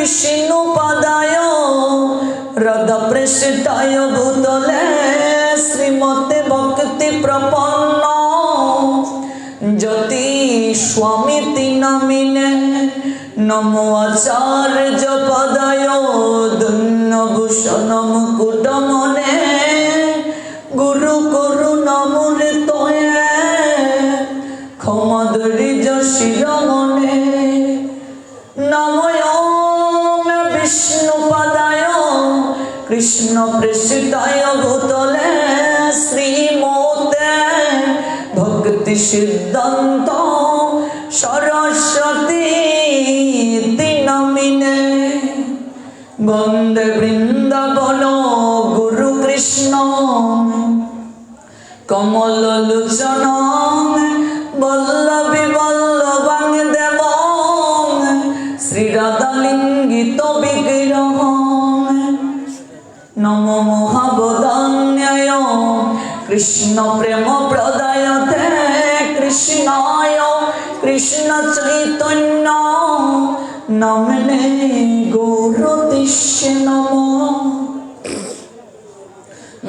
विष्णुपदाय रदप्रेषिताय भूतले श्रीमते भक्ति प्रपन्न ज्योति स्वामी नमिने नमो आचार्य पदाय धन्यभूषण मुकुटमने गुरु करुणामुरे तोये क्षमाधरी शिरोमणे नमो विष्णुपदाय कृष्ण प्रेषिताय भूतले श्रीमते भक्ति सिद्धांत सरस्वती नमिने वंदे वृंदावन गुरु कृष्ण कमल लोचन वल्लभी वल्लभां देवं श्री राधालिंगित विग्रह नमो महाबोधान्याय कृष्ण प्रेम प्रदायते कृष्णाय कृष्ण चैतन्य नमने गौरतिष्य नमः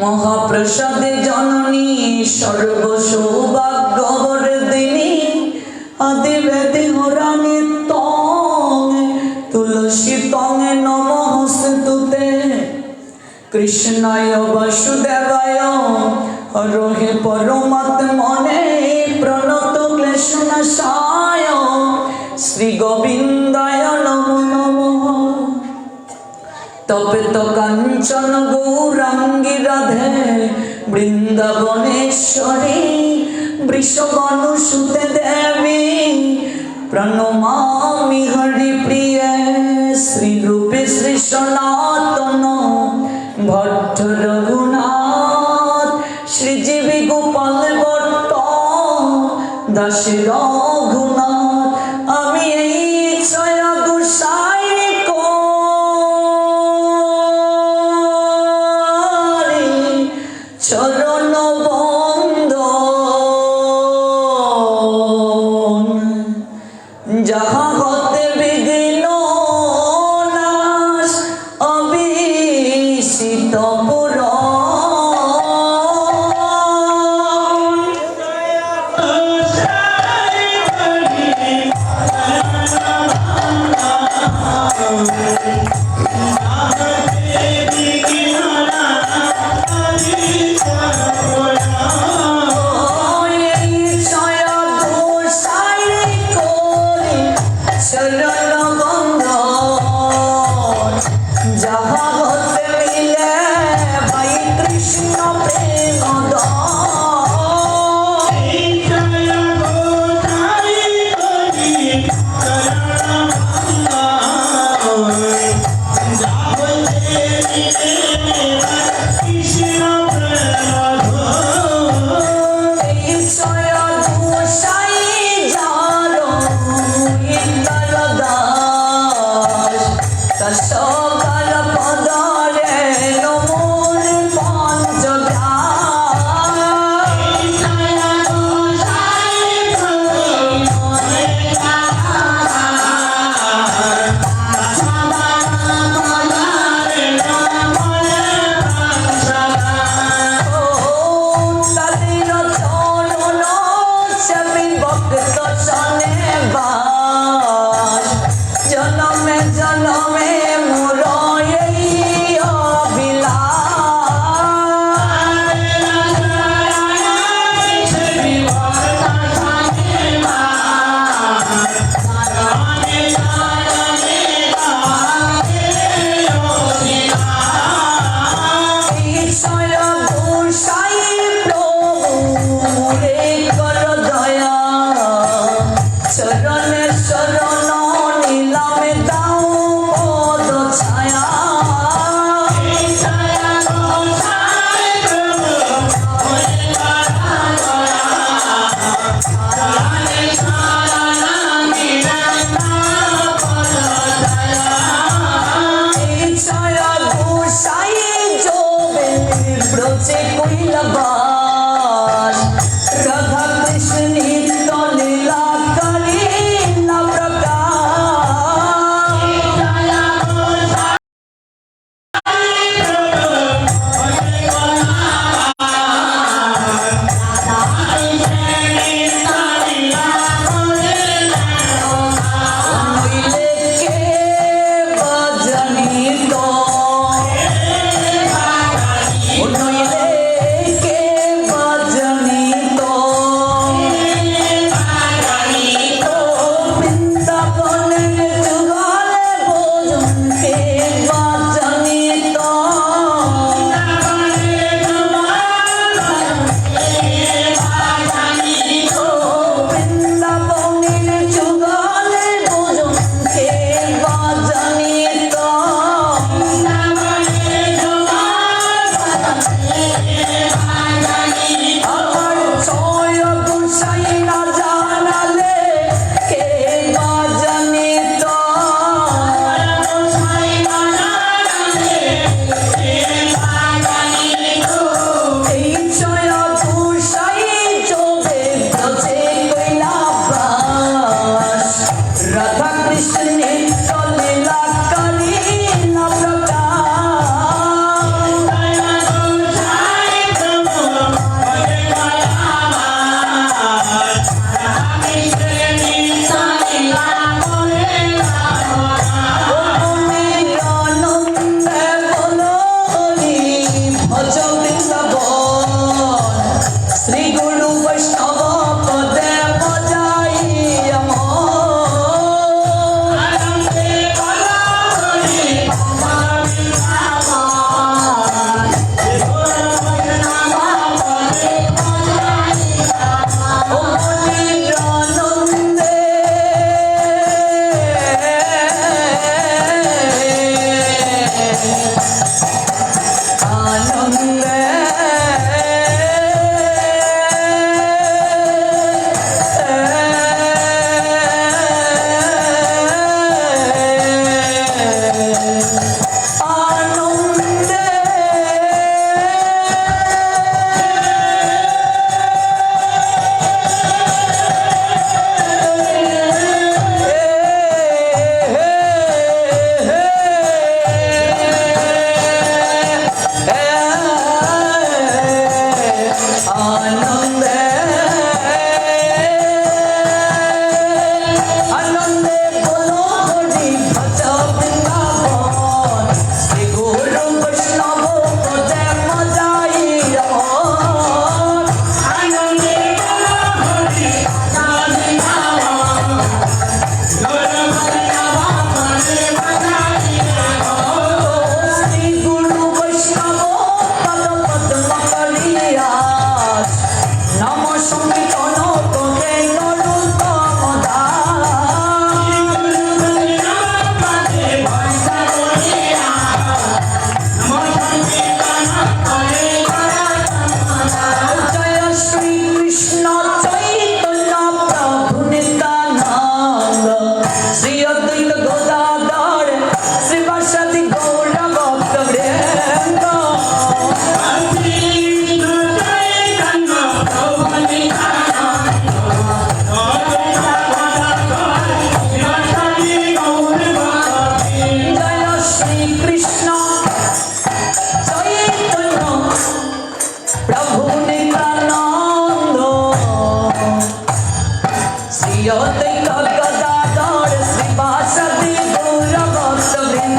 महाप्रसाद जननी सर्वसौभाग्यवर्धिनी आदिवेदि हरानी तुलसी नमोस्तुते कृष्णाय वासुदेवाय हरे परमात्मने प्रणत क्लेशनाशाय श्री गोविंदाय नमो नमः तपेत कांचन गौरांगी राधे वृंदावनेश्वरी वृषभानुसुते देवी प्रणमामि हरिप्रिये श्रीरूपे श्री सनातन भट्ट रघुनाथ श्रीजीवी गोपाल भट्ट दास रघुनाथ आमी छय गोसाई कोरी चरण बंदन जहाँ होते विघ्न नाश अभिषिक्त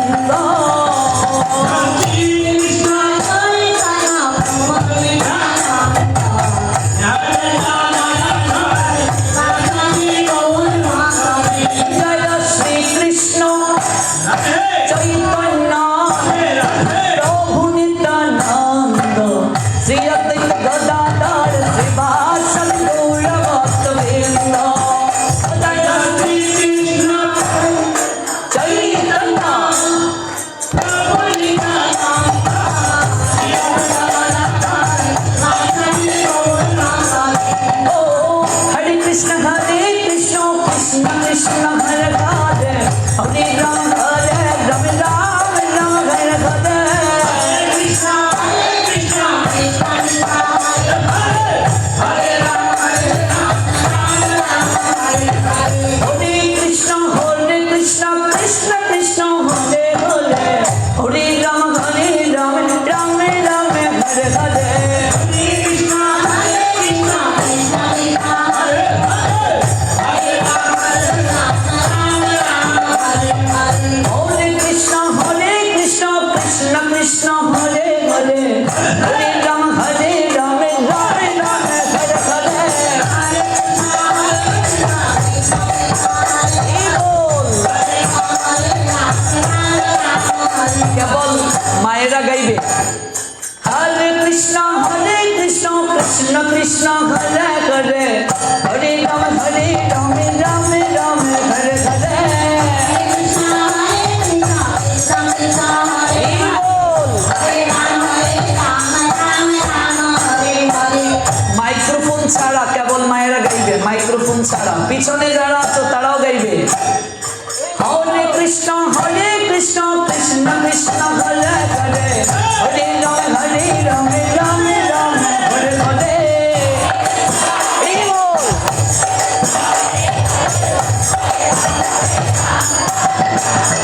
গোবিন্দ মায়েরা গাইবে হরে কৃষ্ণ কৃষ্ণ কৃষ্ণ হরে হরে হরে রাম রাম রাম হরে হরে মাইক্রোফোন ছাড়া কেবল মায়েরা গাইবে, মাইক্রোফোন ছাড়া। পিছনে যারা আছো তারাও গাইবে হরে কৃষ্ণ কৃষ্ণ কৃষ্ণ হরে হরে হরে রাম রাম হরে হরে।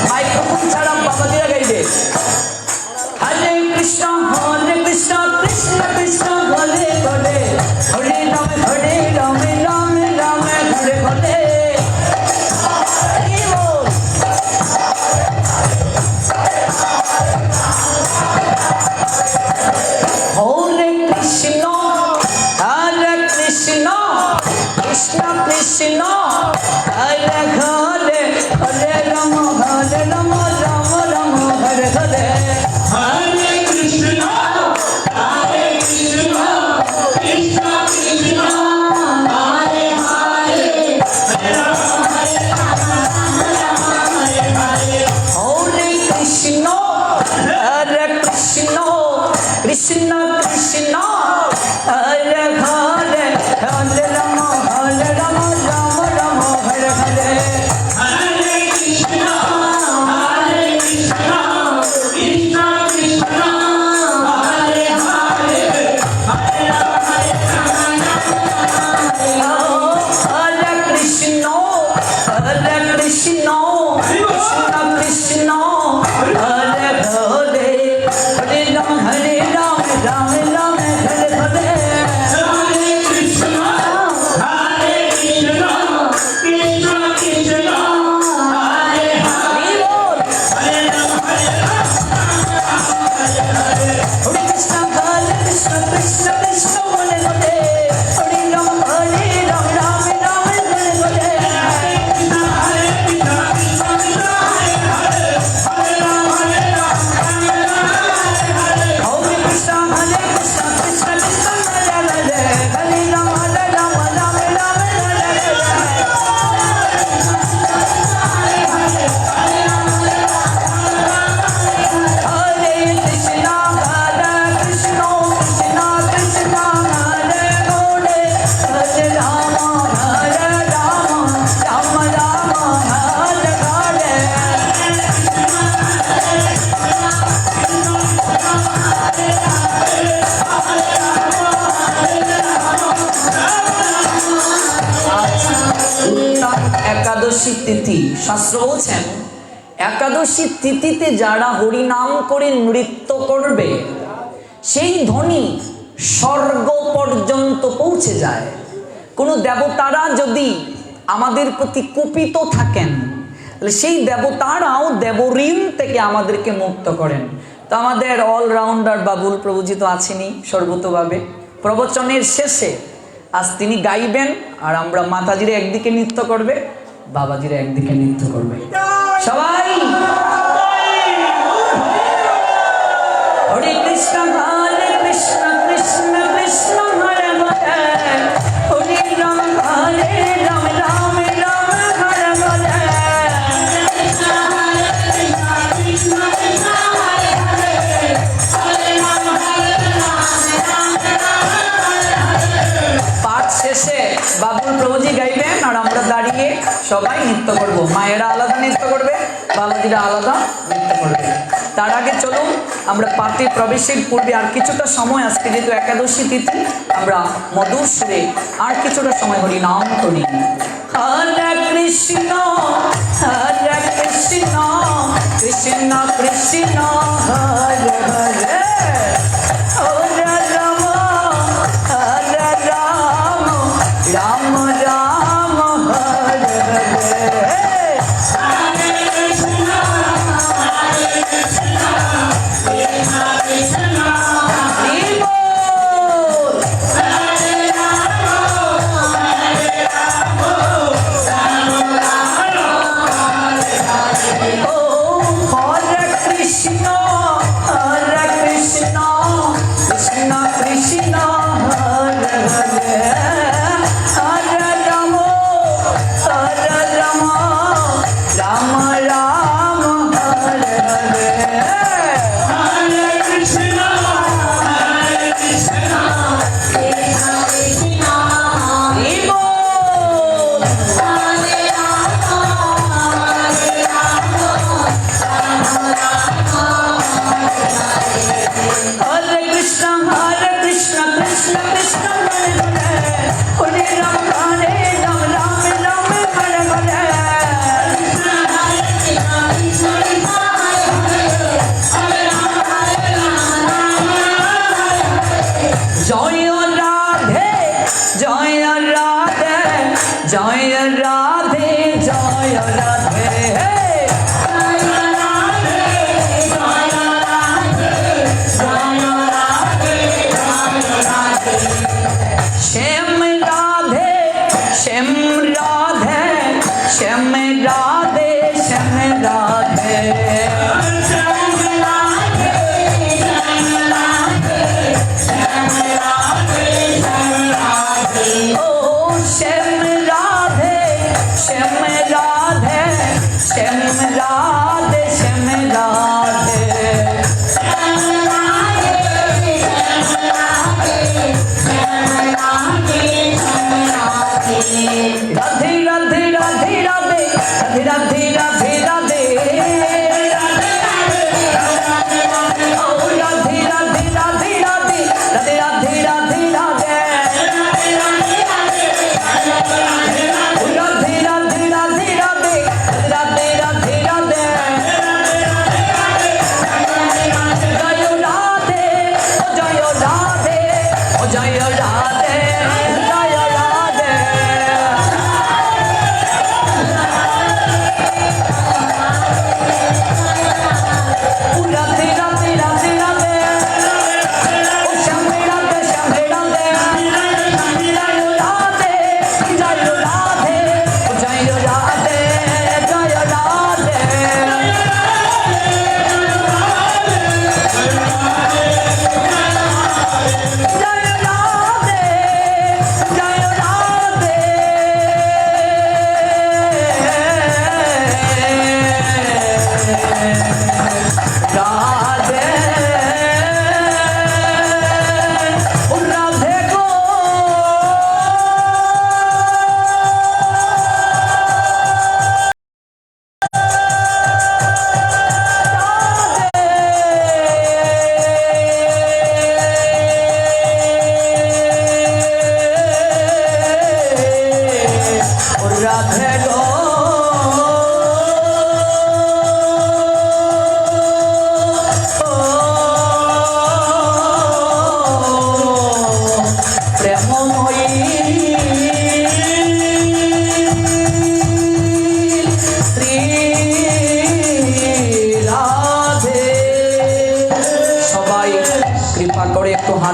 মাইক্রোফোন ছাড়া বাবাজিরা গাইবে হরে কৃষ্ণ কৃষ্ণ কৃষ্ণ হরে হরে হরে রাম রাম হরে হরে। কৃষ্ণ হরে হরে হরে রাম রাম হরে হরে। হরে কৃষ্ণ কৃষ্ণ কৃষ্ণ হরে হরে হরে রাম হরে হরে। হরে কৃষ্ণ কৃষ্ণ কৃষ্ণ কৃষ্ণ হরে হরে হরে রাম রাম হরে হরে। হরে কৃষ্ণ কৃষ্ণ কৃষ্ণ কৃষ্ণ হরে হরে হরে রাম হরে কৃষ্ণ কৃষ্ণ কৃষ্ণ হরে হরে হরে রাম রাম হরে হরে। হরে কৃষ্ণ কৃষ্ণ কৃষ্ণ কৃষ্ণ হরে হরে হরে রাম হরে কৃষ্ণ কৃষ্ণ কৃষ্ণ হরে হরে হরে রাম রাম হরে হরে। একাদশী তিথি শাস্ত্র বলছেন একাদশী তিথিতে যারা হরিনাম করে নৃত্য করবে সেই ধ্বনি স্বর্গ পর্যন্ত পৌঁছে যায়। কোনো দেবতারা যদি আমাদের প্রতি কুপিত থাকেন তাহলে সেই দেবতারাও দেবঋণ থেকে আমাদেরকে মুক্ত করেন। তো আমাদের অলরাউন্ডার বাবুল প্রভুজি তো আছেনই সর্বতভাবে। প্রবচনের শেষে আজ তিনি গাইবেন, আর আমরা মাতাজিরা একদিকে নৃত্য করবে, বাবাজিরা একদিকে নৃত্য করবে। সবাই হরে কৃষ্ণ কৃষ্ণ কৃষ্ণ কৃষ্ণ হরে হরে, হরে রাম রাম রাম হরে হরে। পাঠ শেষে বাবুল প্রভুজি গাইবেন, আর আমরা দাঁড়িয়ে সবাই নৃত্য করব। মায়েরা আলাদা নৃত্য করবে, বাবাজিরা আলাদা নৃত্য করবে। তার আগে চলুন আমরা পাঠে প্রবেশের পূর্বে আর কিছুটা সময়, আজকে যেহেতু একাদশী তিথি, আমরা মধুর সুরে আর কিছুটা সময় হরি নাম করি। হরে কৃষ্ণ কৃষ্ণ কৃষ্ণ কৃষ্ণ হরে হরে, হরে রাম রাম রাম হরে হরে। Hare Krishna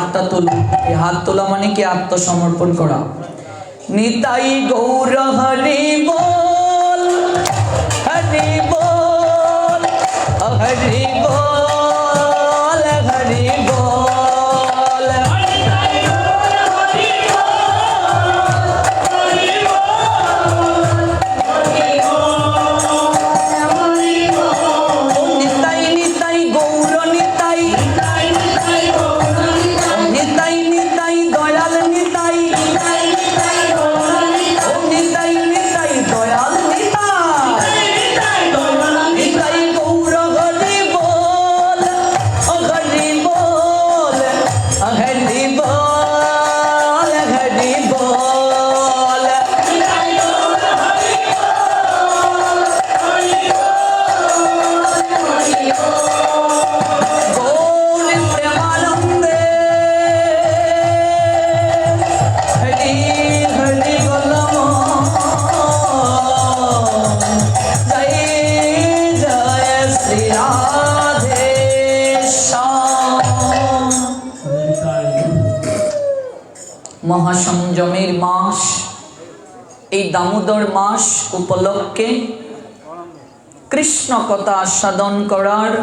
হাতটা তোলো। এই হাত তোলা মানে কি? আত্মসমর্পণ করা। নিতাই গৌর হরি বল, হরি বল, হরি বল, হরি বল। নিতাই নিতাই গৌর নিতাই, নিতাই নিতাই দয়াল নিতাই, ও নিতাই নিতাই দয়াল নিতাই, নিতাই গৌর হরি বল, হরি বল, হরি বল, হরি বল। গৌর প্রেমানন্দে হরি হরি বলম, জয় জয় শ্রী রাধে শ্যাম। মহাসংযমের মাস, এই দামোদর মাস উপলক্ষে কৃষ্ণ কথা আস্বাদন করার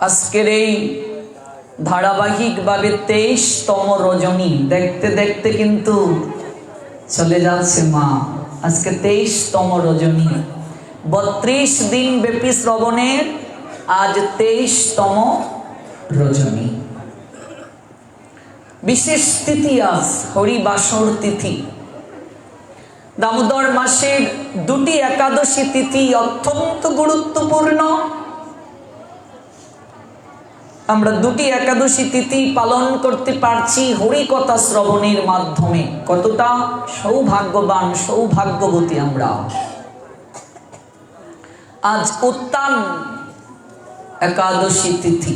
আজকের এই ধারাবাহিকভাবে 23তম রজনী। দেখতে দেখতে কিন্তু চলে যাচ্ছে মা। আজকে 23তম রজনী, 32 দিন ব্যাপী শ্রবণের আজ 23তম রজনী। বিশেষ তিথি আজ হরিবাসর তিথি। দামোদর মাসের 2টি একাদশী তিথি অত্যন্ত গুরুত্বপূর্ণ। আমরা 2টি একাদশী তিথি পালন করতে পারছি হরিকথা শ্রবণের মাধ্যমে। কতটা সৌভাগ্যবান, সৌভাগ্যবতী আমরা। আজ উত্তান একাদশী তিথি।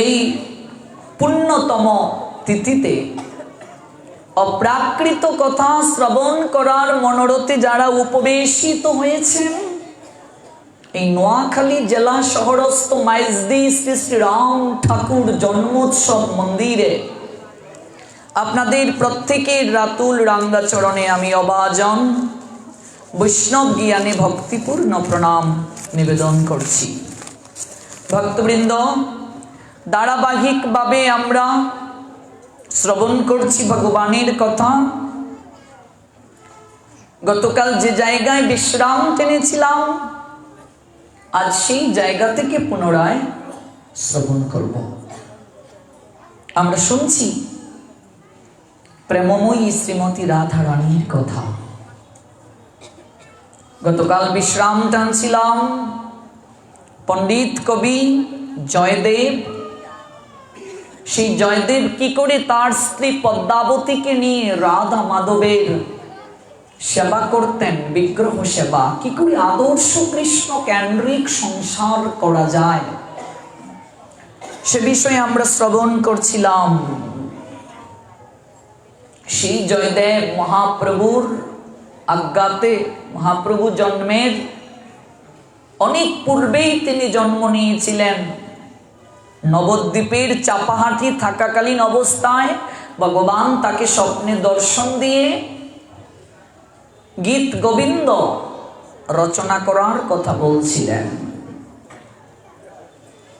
এই পুণ্যতম তিথিতে অপ্রাকৃত কথা শ্রবণ করার মনোরথে যারা উপবেশিত হয়েছেন, এই নোয়াখালী জেলা শহরস্থ মাইজদি শ্রী শ্রী রাম ঠাকুর জন্মোৎসব মন্দিরে আপনাদের প্রত্যেকের রাতুল রাঙ্গা চরণে আমি অবাজন বৈষ্ণব জ্ঞানে ভক্তিপূর্ণ প্রণাম নিবেদন করছি। ভক্তবৃন্দ, ধারাবাহিকভাবে আমরা শ্রবণ করছি ভগবানের কথা। গতকাল যে জায়গায় বিশ্রাম টেনেছিলাম, আজ সেই জায়গা থেকে পুনরায় শ্রবণ করব। আমরা শুনছি প্রেমময়ী শ্রীমতী রাধা রানীর কথা। গতকাল বিশ্রাম টানছিলাম পণ্ডিত কবি জয়দেব। সেই জয়দেব কি করে তার স্ত্রী পদ্মাবতীকে নিয়ে রাধা মাধবের সেবা করতেন, বিগ্রহ সেবা, কি করে আদর্শ কৃষ্ণ কেন্দ্রিক সংসার করা যায়, সে বিষয়ে আমরা শ্রবণ করছিলাম। সেই জয়দেব মহাপ্রভুর আজ্ঞাতে, মহাপ্রভু জন্মের অনেক পূর্বেই তিনি জন্ম নিয়েছিলেন। নবদ্বীপের চাপাহাটি থাকাকালীন অবস্থায় ভগবান তাকে স্বপ্নে দর্শন দিয়ে গীত গোবিন্দ রচনা করার কথা বলছিলেন।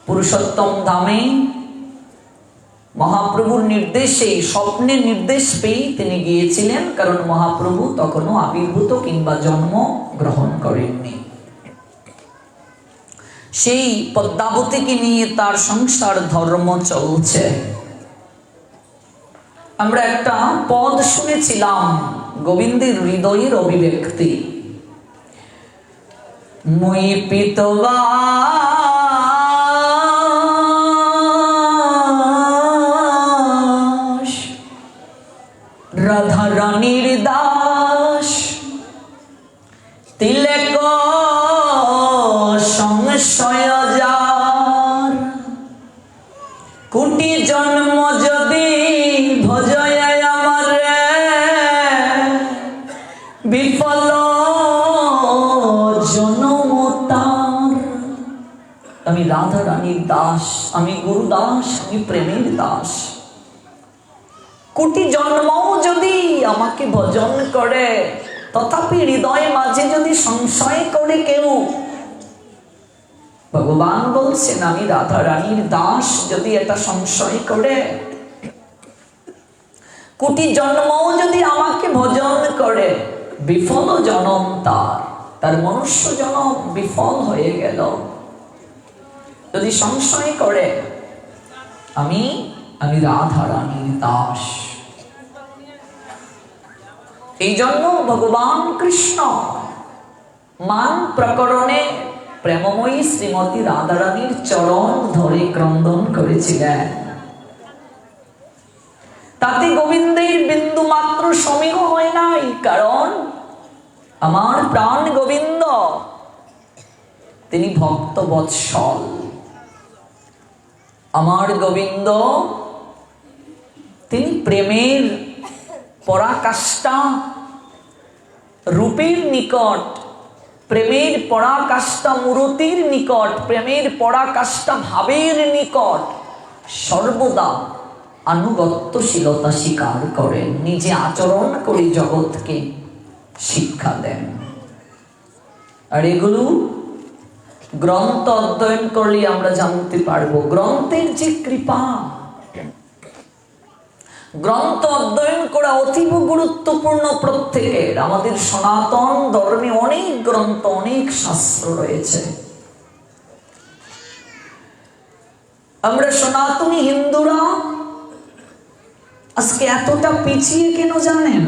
পুরুষোত্তম ধামে মহাপ্রভুর নির্দেশে, স্বপ্নে নির্দেশ পেয়ে তিনি গিয়েছিলেন, কারণ মহাপ্রভু তখনও আবির্ভূত কিংবা জন্ম গ্রহণ করেননি। সেই পদ্মাবতীকে নিয়ে তার সংসার ধর্ম চলছে। আমরা একটা পদ শুনেছিলাম, গোবিন্দের হৃদয়ের অভিব্যক্তি। মুই পিতবা রাধা রানীর দাস, তিলেক সংশয় যার, কোটি জন্ম যদি ভজয় আমার, বিফল জনম তার। আমি রাধা রানীর দাস, আমি গুরু দাস, আমি প্রেমের দাস। কোটি জন্মও যদি আমাকে ভজন করে, তথাপি হৃদয় মাঝে যদি সংশয় করে কেউ, ভগবান বলছেন আমি রাধা রানীর দাস যদি এটা সংশয় করে, কোটি জন্মও যদি আমাকে ভজন করে, বিফল জনম তার মনুষ্য জনম বিফল হয়ে গেল। যদি সংশয় করে আমি রাধা রানীর দাস। এই জন্য ভগবান কৃষ্ণ মান প্রকরণে প্রেমময়ী শ্রীমতী রাধা রানীর চরণ ধরে ক্রন্দন করেছিলেন। তাতে গোবিন্দের বিন্দু মাত্র সমীহ হয় নাই, কারণ আমার প্রাণ গোবিন্দ তিনি ভক্ত বৎসল। আমার গোবিন্দ তিনি প্রেমের পরাকাষ্ঠা রূপের নিকট, প্রেমের পরাকাষ্ঠা মূরতির নিকট, প্রেমের পরাকাষ্ঠা ভাবের নিকট সর্বদা আনুগত্যশীলতা স্বীকার করেন, নিজে আচরণ করে জগৎকে শিক্ষা দেন। আর এগুলো গ্রন্থ অধ্যয়ন করলে আমরা জানতে পারবো গ্রন্থের যে কৃপা। গ্রন্থ অধ্যয়ন করা অতীব গুরুত্বপূর্ণ প্রত্যেকের। আমাদের সনাতন ধর্মে অনেক গ্রন্থ, অনেক শাস্ত্র রয়েছে। আমরা সনাতনী হিন্দুরা আজকে এতটা পিছিয়ে কেন জানেন?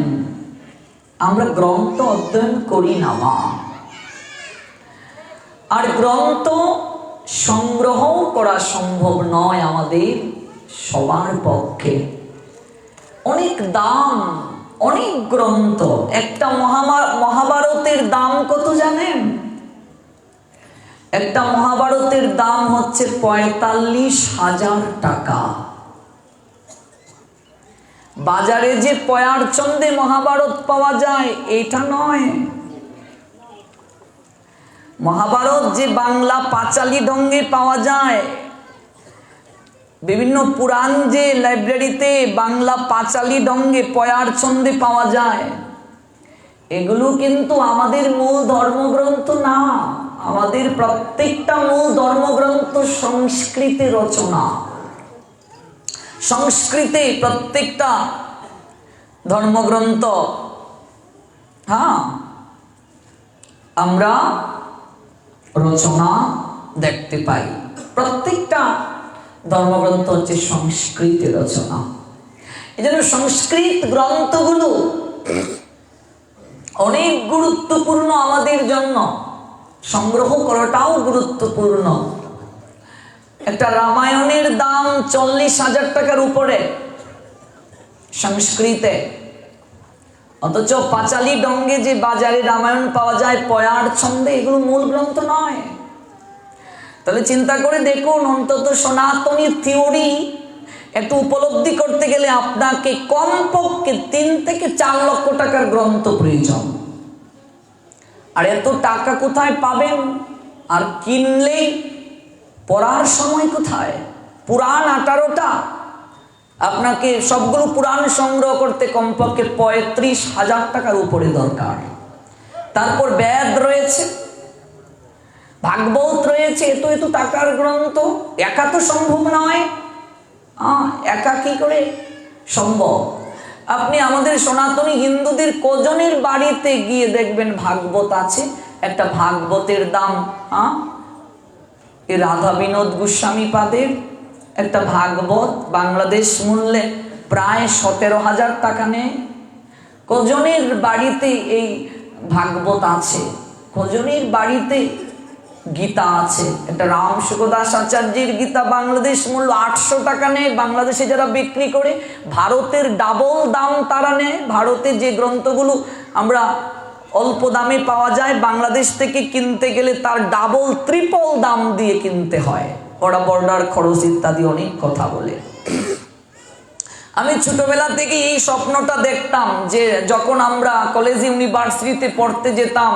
আমরা গ্রন্থ অধ্যয়ন করি না মা। আর গ্রন্থ সংগ্রহ করা সম্ভব নয় আমাদের সবার পক্ষে। অনেক দাম, অনেক গ্রন্থ। একটা মহাভারতের দাম কত জানেন? একটা মহাভারতের দাম হচ্ছে ৪৫,০০০ টাকা। বাজারে যে পয়ার চন্দে মহাভারত পাওয়া যায় এটা নয়। মহাভারত যে বাংলা পাঁচালী ঢঙ্গে পাওয়া যায়, বিভিন্ন পুরাণ যে লাইব্রেরিতে বাংলা পাঁচালী ঢঙ্গে পয়ার ছন্দে পাওয়া যায়, এগুলো কিন্তু আমাদের মূল ধর্মগ্রন্থ না। আমাদের প্রত্যেকটা মূল ধর্মগ্রন্থ সংস্কৃতে রচনা। সংস্কৃতে প্রত্যেকটা ধর্মগ্রন্থ আমরা রচনা দেখতে পাই। প্রত্যেকটা ধর্মগ্রন্থ হচ্ছে সংস্কৃত রচনা। এই জন্য সংস্কৃত গ্রন্থগুলো অনেক গুরুত্বপূর্ণ আমাদের জন্য। সংগ্রহ করাটাও গুরুত্বপূর্ণ। একটা রামায়ণের দাম ৪০,০০০ টাকার উপরে সংস্কৃতে, অথচ পাঁচালী ডঙ্গে যে বাজারে রামায়ণ পাওয়া যায় পয়ার ছন্দে, এগুলো মূল গ্রন্থ নয়। তাহলে চিন্তা করে দেখুন, অন্তত সনাতনী থিওরি একটু উপলব্ধি করতে গেলে আপনাকে কমপক্ষে ৩ থেকে ৪ লক্ষ টাকার গ্রন্থ প্রয়োজন। আর এত টাকা কোথায় পাবেন? আর কিনলেই পড়ার সময় কোথায়? পুরাণ 18টা, আপনাকে সবগুলো পুরাণ সংগ্রহ করতে কমপক্ষে ৩৫,০০০ টাকার উপরে দরকার। তারপর বেদ রয়েছে, ভাগবত রয়েছে, এত টাকার গ্রন্থ। একা তো সম্ভব নয়। একা কি করে সম্ভব? আপনি আমাদের সনাতনী হিন্দুদের কজনের বাড়িতে গিয়ে দেখবেন ভাগবত আছে। একটা ভাগবতের দাম রাধা বিনোদ গোস্বামী পাদের একটা ভাগবত বাংলাদেশ মূল্যে প্রায় ১৭,০০০ টাকা নেয়। কজনের বাড়িতে এই ভাগবত আছে? কজনের বাড়িতে গীতা আছে? একটা রাম সুখদাস আচার্যের গীতা বাংলাদেশ মূল্য ৮০০ টাকা নেয়। বাংলাদেশে যারা বিক্রি করে ভারতের ডাবল দাম তারা নেয়। ভারতে যে গ্রন্থগুলো আমরা অল্প দামে পাওয়া যায়, বাংলাদেশ থেকে কিনতে গেলে তার ডাবল ট্রিপল দাম দিয়ে কিনতে হয়। ওরা বর্ডার খরচ ইত্যাদি অনেক কথা বলে। আমি ছোটবেলা থেকে এই স্বপ্নটা দেখতাম যে যখন আমরা কলেজ ইউনিভার্সিটিতে পড়তে যেতাম,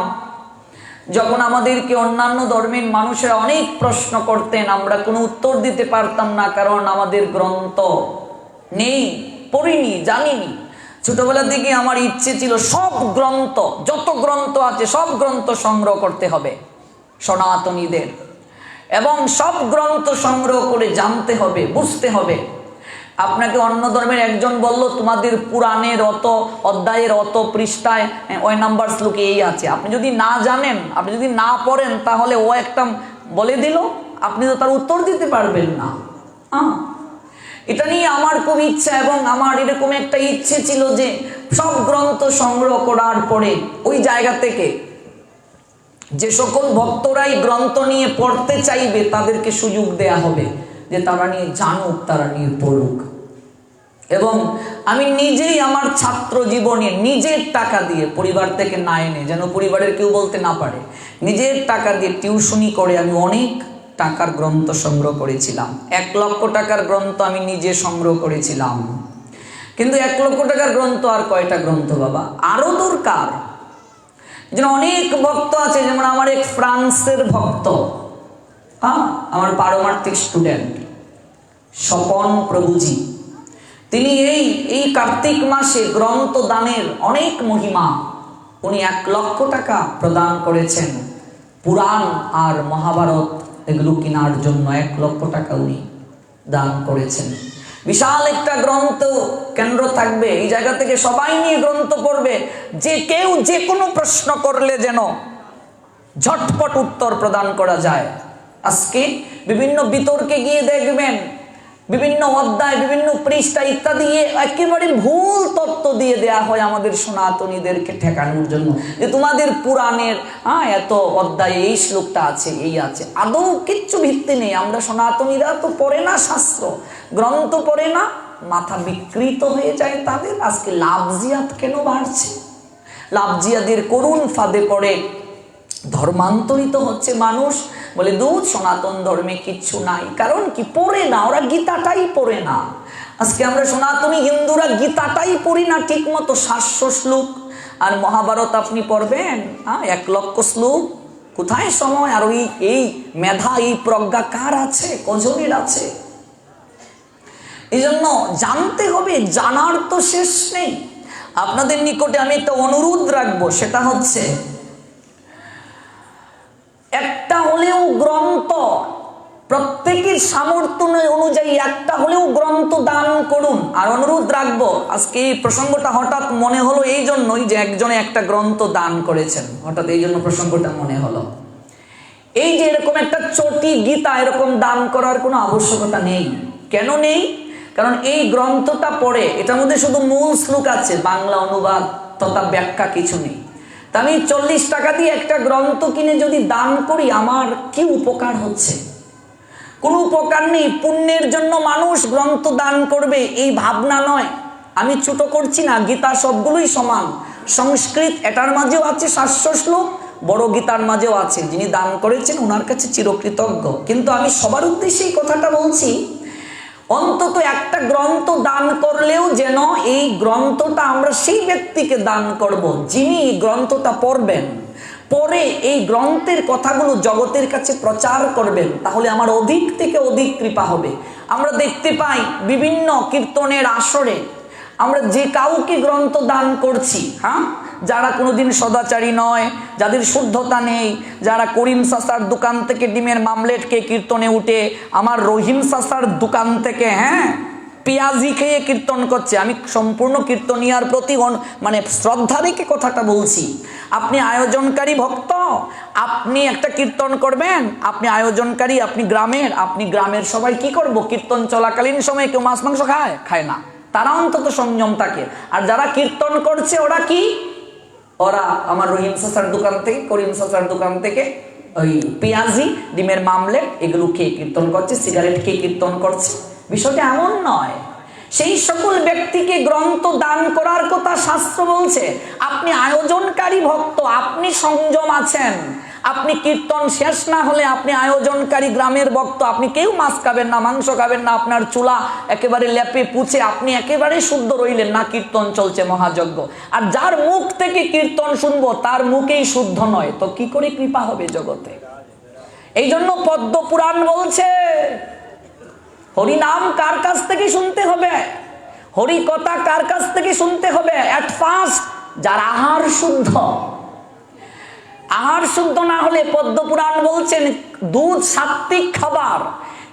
যখন আমাদেরকে অন্যান্য ধর্মের মানুষেরা অনেক প্রশ্ন করতেন, আমরা কোনো উত্তর দিতে পারতাম না, কারণ আমাদের গ্রন্থ নেই, পড়িনি, জানিনি। ছোটবেলা থেকে আমার ইচ্ছে ছিল সব গ্রন্থ, যত গ্রন্থ আছে সব গ্রন্থ সংগ্রহ করতে হবে সনাতনীদের, এবং সব গ্রন্থ সংগ্রহ করে জানতে হবে, বুঝতে হবে। আপনাকে অন্য ধর্মের একজন বলল তোমাদের পুরাণের অত অধ্যায়ের অত পৃষ্ঠায় ওই নাম্বার শ্লোকে এই আছে, আপনি যদি না জানেন, আপনি যদি না পড়েন, তাহলে ও একটা বলে দিল, আপনি তো তার উত্তর দিতে পারবেন না। এটা নিয়ে আমার খুব ইচ্ছা, এবং আমার এরকম একটা ইচ্ছে ছিল যে সব গ্রন্থ সংগ্রহ করার পরে ওই জায়গা থেকে যে সকল ভক্তরাই গ্রন্থ নিয়ে পড়তে চাইবে তাদেরকে সুযোগ দেয়া হবে যে তারা নিয়ে জানুক, তারা নিয়ে পড়ুক। এবং আমি নিজেই আমার ছাত্র জীবনে নিজের টাকা দিয়ে, পরিবার থেকে না এনে, যেন পরিবারের কেউ বলতে না পারে, নিজের টাকা দিয়ে টিউশনি করে আমি অনেক টাকার গ্রন্থ সংগ্রহ করেছিলাম। 1 লক্ষ টাকার গ্রন্থ আমি নিজে সংগ্রহ করেছিলাম। কিন্তু 1 লক্ষ টাকার গ্রন্থ আর কয়টা গ্রন্থ বাবা, আরো দরকার। যেন অনেক ভক্ত আছে, যেমন আমার এক ফ্রান্সের ভক্ত, আমার পারমার্থিক স্টুডেন্ট স্বপন প্রভুজি, তিনি এই কার্তিক মাসে গ্রন্থ দানের অনেক মহিমা, উনি 1 লক্ষ টাকা প্রদান করেছেন পুরাণ আর মহাভারত এগুলো কেনার জন্য। 1 লক্ষ টাকা উনি দান করেছেন। বিশাল একটা গ্রন্থ কেন্দ্র থাকবে, এই জায়গা থেকে সবাই নিয়ে গ্রন্থ পড়বে, যে কেউ যে কোনো প্রশ্ন করলে যেন ঝটপট উত্তর প্রদান করা যায়। আজকে বিভিন্ন বিতর্কে গিয়ে দেখবেন বিভিন্ন অধ্যায়, বিভিন্ন পৃষ্ঠা ইত্যাদি একেবারে ভুল তত্ত্ব দিয়ে দেয়া হয় আমাদের সনাতনীদেরকে ঠেকানোর জন্য, যে তোমাদের পুরাণের এত অধ্যায়ে এই শ্লোকটা আছে, এই আছে, আদৌ কিচ্ছু ভিত্তি নেই। আমরা সনাতনীরা তো পড়ে না শাস্ত্র, গ্রন্থ পড়ে না, মাথা বিকৃত হয়ে যায় তাদের। আজকে লাভজিয়াত কেন বাড়ছে? লাভজিয়াদের করুণ ফাঁদে পড়ে ধর্মান্তরিত হচ্ছে মানুষ, বলে দুধ সনাতন ধর্মে কিচ্ছু নাই। কারণ কি? পড়ে না, ওরা গীতাটাই পড়ে না। আজকে আমরা সনাতনী হিন্দুরা গীতাটাই পড়ি না ঠিক মতো। 700 শ্লোক আর মহাভারত আপনি পড়বেন 1 লক্ষ শ্লোক, কোথায় সময়? আর এই মেধা, এই প্রজ্ঞা কার আছে? কজনের আছে? এই জন্য জানতে হবে, জানার তো শেষ নেই। আপনাদের নিকটে আমি একটা অনুরোধ রাখবো, সেটা হচ্ছে একটা হলেও গ্রন্থ, প্রত্যেকের সামর্থ্য অনুযায়ী একটা হলেও গ্রন্থ দান করুন। আর অনুরোধ রাখবো, আজকে এই প্রসঙ্গটা হঠাৎ মনে হলো এই জন্যই যে একজনে একটা গ্রন্থ দান করেছেন, হঠাৎ এই জন্য প্রসঙ্গটা মনে হলো। এই যে এরকম একটা চটি গীতা এরকম দান করার কোনো আবশ্যকতা নেই। কেন নেই? কারণ এই গ্রন্থটা পড়ে, এটার মধ্যে শুধু মূল শ্লোক আছে, বাংলা অনুবাদ তথা ব্যাখ্যা কিছু নেই। তা আমি 40 টাকা দিয়ে একটা গ্রন্থ কিনে যদি দান করি, আমার কি উপকার হচ্ছে? কোনো উপকার নেই। পুণ্যের জন্য মানুষ গ্রন্থ দান করবে এই ভাবনা নয়। আমি ছোট করছি না, গীতা সবগুলোই সমান। সংস্কৃত এটার মাঝেও আছে 700 শ্লোক, বড় গীতার মাঝেও আছে। যিনি দান করেছেন ওনার কাছে চিরকৃতজ্ঞ। কিন্তু আমি সবার উদ্দেশ্যে এই কথাটা বলছি, অন্তত একটা গ্রন্থ দান করলেও যেন এই গ্রন্থটা আমরা সেই ব্যক্তিকে দান করব যিনি এই গ্রন্থটা পড়বেন, পরে এই গ্রন্থের কথাগুলো জগতের কাছে প্রচার করবেন। তাহলে আমার অধিক থেকে অধিক কৃপা হবে। আমরা দেখতে পাই বিভিন্ন কীর্তনের আসরে আমরা যে কাউকে গ্রন্থ দান করছি, যারা কোনোদিন সদাচারী নয়, যাদের শুদ্ধতা নেই, যারা করিম চাচার দোকান থেকে ডিমের মামলেট খেয়ে কীর্তনে উঠে, আমার রহিম চাচার দোকান থেকে পেঁয়াজি খেয়ে কীর্তন করছে। আমি সম্পূর্ণ কীর্তনিয়ার প্রতি মানে শ্রদ্ধা রেখে কথাটা বলছি। আপনি আয়োজনকারী ভক্ত, আপনি একটা কীর্তন করবেন, আপনি আয়োজনকারী, আপনি গ্রামের সবাই কি করবো? কীর্তন চলাকালীন সময় কেউ মাছ মাংস খায় না, তারা অন্তত সংযম থাকে। আর যারা কীর্তন করছে ওরা কি? ওরা আমার রহিম চাচার দোকান থেকে, করিম চাচার দোকান থেকে ওই পেঁয়াজি, ডিমের মামলেট এগুলো খেয়ে কীর্তন করছে, সিগারেট খেয়ে কীর্তন করছে। বিষয়টা এমন নয়। সেই সকল ব্যক্তিকে গ্রন্থ দান করার কথা শাস্ত্র বলছে। আপনি আয়োজনকারী ভক্ত, আপনি সংযম আছেন, আপনি কীর্তন শেষ না হলে আপনি আয়োজনকারী গ্রামের ভক্ত, আপনি কেউ মাছ খাবেন না, মাংস খাবেন না, আপনার চুলা একেবারে লেপে পুছে আপনি একেবারে শুদ্ধ রইলেন না, কীর্তন চলছে মহাযজ্ঞ। আর যার মুখ থেকে কীর্তন শুনবো তার মুখেই শুদ্ধ নয়, তো কি করে কৃপা হবে জগতে? এই জন্য পদ্ম পুরাণ বলছে হরিনাম কার কাছ থেকে শুনতে হবে, হরি কথা কার কাছ থেকে শুনতে হবে? এট ফার্স্ট যার আহার শুদ্ধ। আহার শুদ্ধ না হলে পদ্ম পুরাণ বলছেন দুধ সাত্বিক খাবার,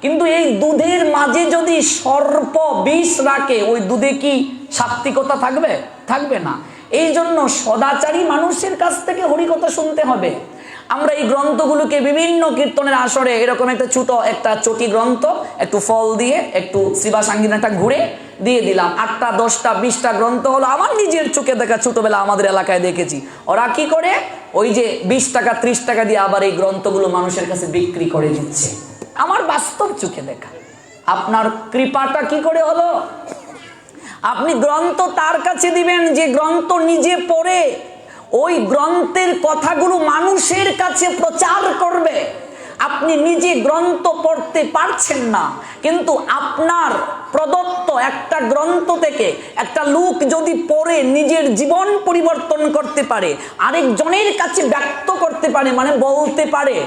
কিন্তু এই দুধের মাঝে যদি সর্প বিষ রাখে ওই দুধে কি সাত্বিকতা থাকবে? থাকবে না। এই জন্য সদাচারী মানুষের কাছ থেকে হরিকথা শুনতে হবে। আমরা এই গ্রন্থগুলোকে বিভিন্ন কীর্তনের আসরে এরকম একটা ছোট একটা চটি গ্রন্থ একটু ফল দিয়ে একটু শিবাসাঙ্গিনাটা ঘুরে দিয়ে দিলাম। 8টা 10টা 20টা গ্রন্থ হলো, আমার নিজের চোখে দেখা, ছোটবেলা আমাদের এলাকায় দেখেছি ওরা কি করে ওই যে 20 টাকা 30 টাকা দিয়ে আবার এই গ্রন্থগুলো মানুষের কাছে বিক্রি করে দিচ্ছে। আমার বাস্তব চোখে দেখা। আপনার কৃপাটা কি করে হলো? আপনি গ্রন্থ তার কাছে দিবেন যে গ্রন্থ নিজে পড়ে ওই গ্রন্থের কথাগুলো মানুষের কাছে প্রচার করবে। আপনি নিজে গ্রন্থ পড়তে পারছেন না, কিন্তু আপনার প্রদত্ত একটা গ্রন্থ থেকে একটা লোক যদি পড়ে নিজের জীবন পরিবর্তন করতে পারে, আরেকজনের কাছে ব্যক্ত করতে পারে, মানে বলতে পারে,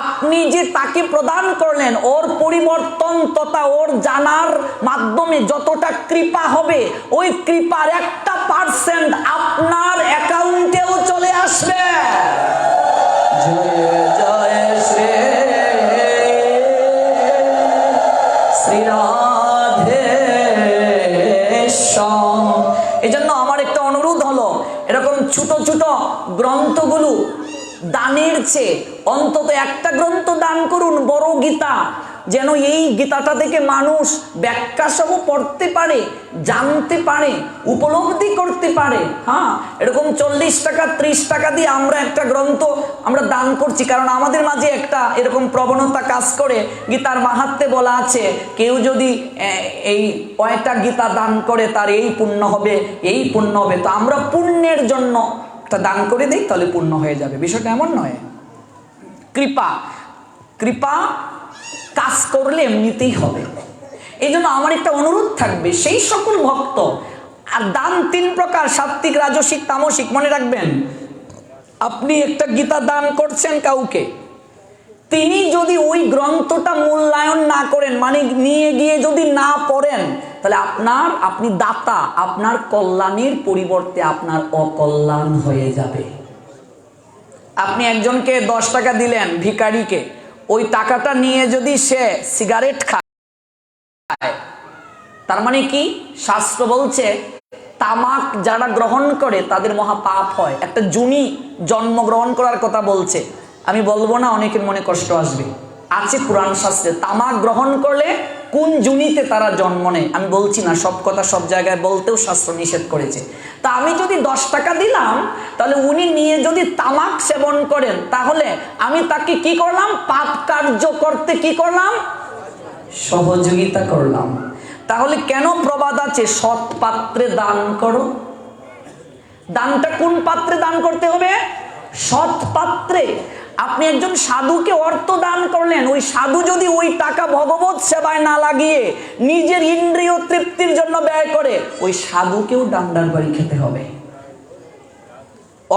আপনি যে তাকে প্রদান করলেন ওর পরিবর্তন তথা ওর জানার মাধ্যমে যতটা কৃপা হবে ওই কৃপার 1% আপনার অ্যাকাউন্টেও চলে আসবে। জয় জয় শ্রী রাধে শ্যাম। এই জন্য আমার একটা অনুরোধ হলো এরকম ছোট ছোট গ্রন্থগুলো দানের চেয়ে অন্তত একটা গ্রন্থ দান করুন, বড় গীতা, যেন এই গীতাটা থেকে মানুষ ব্যাখ্যা সহ পড়তে পারে, জানতে পারে, উপলব্ধি করতে পারে। হ্যাঁ, এরকম 40 টাকা 30 টাকা দিয়ে আমরা একটা গ্রন্থ আমরা দান করছি, কারণ আমাদের মাঝে একটা এরকম প্রবণতা কাজ করে। গীতার মাহাত্ম্যে বলা আছে কেউ যদি এই কয়েকটা গীতা দান করে তার এই পুণ্য হবে, এই পুণ্য হবে। তো আমরা পুণ্যের জন্য দান করে দেই, তাহলে পূর্ণ হয়ে যাবে। বিষয়টা এমন নয়। কৃপা কৃপা কাজ করলে এমনিতেই হবে। এই জন্য আমার একটা অনুরোধ থাকবে সেই সকল ভক্ত, আর দান 3 প্রকার, সাত্বিক রাজসিক তামসিক, মনে রাখবেন। আপনি একটা গীতা দান করছেন কাউকে, তিনি যদি ওই গ্রন্থটা মূল্যায়ন না করেন, মানে নিয়ে গিয়ে যদি না পড়েন, তাহলে আপনি দাতা, আপনার কল্যাণের পরিবর্তে আপনার অকল্যাণ হয়ে যাবে। আপনি একজনকে 10 টাকা দিলেন ভিখারিকে, ওই টাকাটা নিয়ে যদি সে সিগারেট খায়, তার মানে কি? শাস্ত্র বলছে তামাক যারা গ্রহণ করে তাদের মহা পাপ হয়। একটা জুনি জন্মগ্রহণ করার কথা বলছে, আমি বলবো না, অনেকের মনে কষ্ট আসবে। আছে পুরাণ শাস্ত্রে তামাক গ্রহণ করলে কোন জুনিতে তারা জন্ম নেয়, আমি বলছি না, সব কথা সব জায়গায় বলতেও শাস্ত্র নিষেধ করেছে। তা আমি যদি 10 টাকা দিলাম, তাহলে উনি নিয়ে যদি তামাক সেবন করেন, তাহলে আমি তাকে কি করলাম? পাপ কার্য করতে কি করলাম? সহযোগিতা করলাম। তাহলে কেন প্রবাদ আছে সৎ পাত্রে দান করো? দানটা কোন পাত্রে দান করতে হবে? সৎ পাত্রে। আপনি একজন সাধুকে অর্থ দান করলেন, ওই সাধু যদি ওই টাকা ভগবত সেবায় না লাগিয়ে নিজের ইন্দ্রিয় তৃপ্তির জন্য ব্যয় করে, ওই সাধুকেও ডান্ডার বাড়ি খেতে হবে।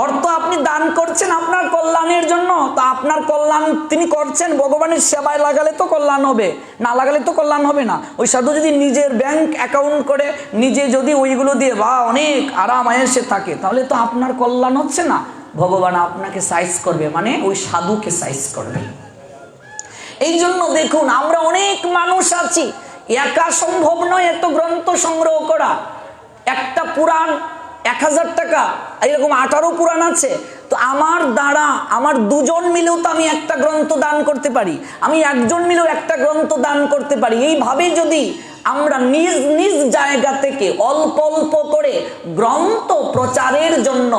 অর্থ আপনি দান করছেন আপনার কল্যাণের জন্য, তো আপনার কল্যাণ তিনি করছেন, ভগবানের সেবায় লাগালে তো কল্যাণ হবে, না লাগালে তো কল্যাণ হবে না। ওই সাধু যদি নিজের ব্যাংক অ্যাকাউন্ট করে নিজে যদি ওইগুলো দিয়ে বা অনেক আরাম আয়েসে থাকে, তাহলে তো আপনার কল্যাণ হচ্ছে না। ভগবান আপনাকে সাইজ করবে, মানে ওই সাধুকে সাইজ করবে। এই জন্য দেখুন, আমরা অনেক মানুষ আছি, একা সম্ভব নয় এত গ্রন্থ সংগ্রহ করা। একটা পুরাণ 1000 টাকা, এরকম 18 পুরাণ আছে। তো আমার দ্বারা আমার 2 জন মিলেও তো আমি একটা গ্রন্থ দান করতে পারি, আমি 1 জন মিলেও একটা গ্রন্থ দান করতে পারি। এইভাবে যদি আমরা নিজ নিজ জায়গা থেকে অল্প অল্প করে গ্রন্থ প্রচারের জন্য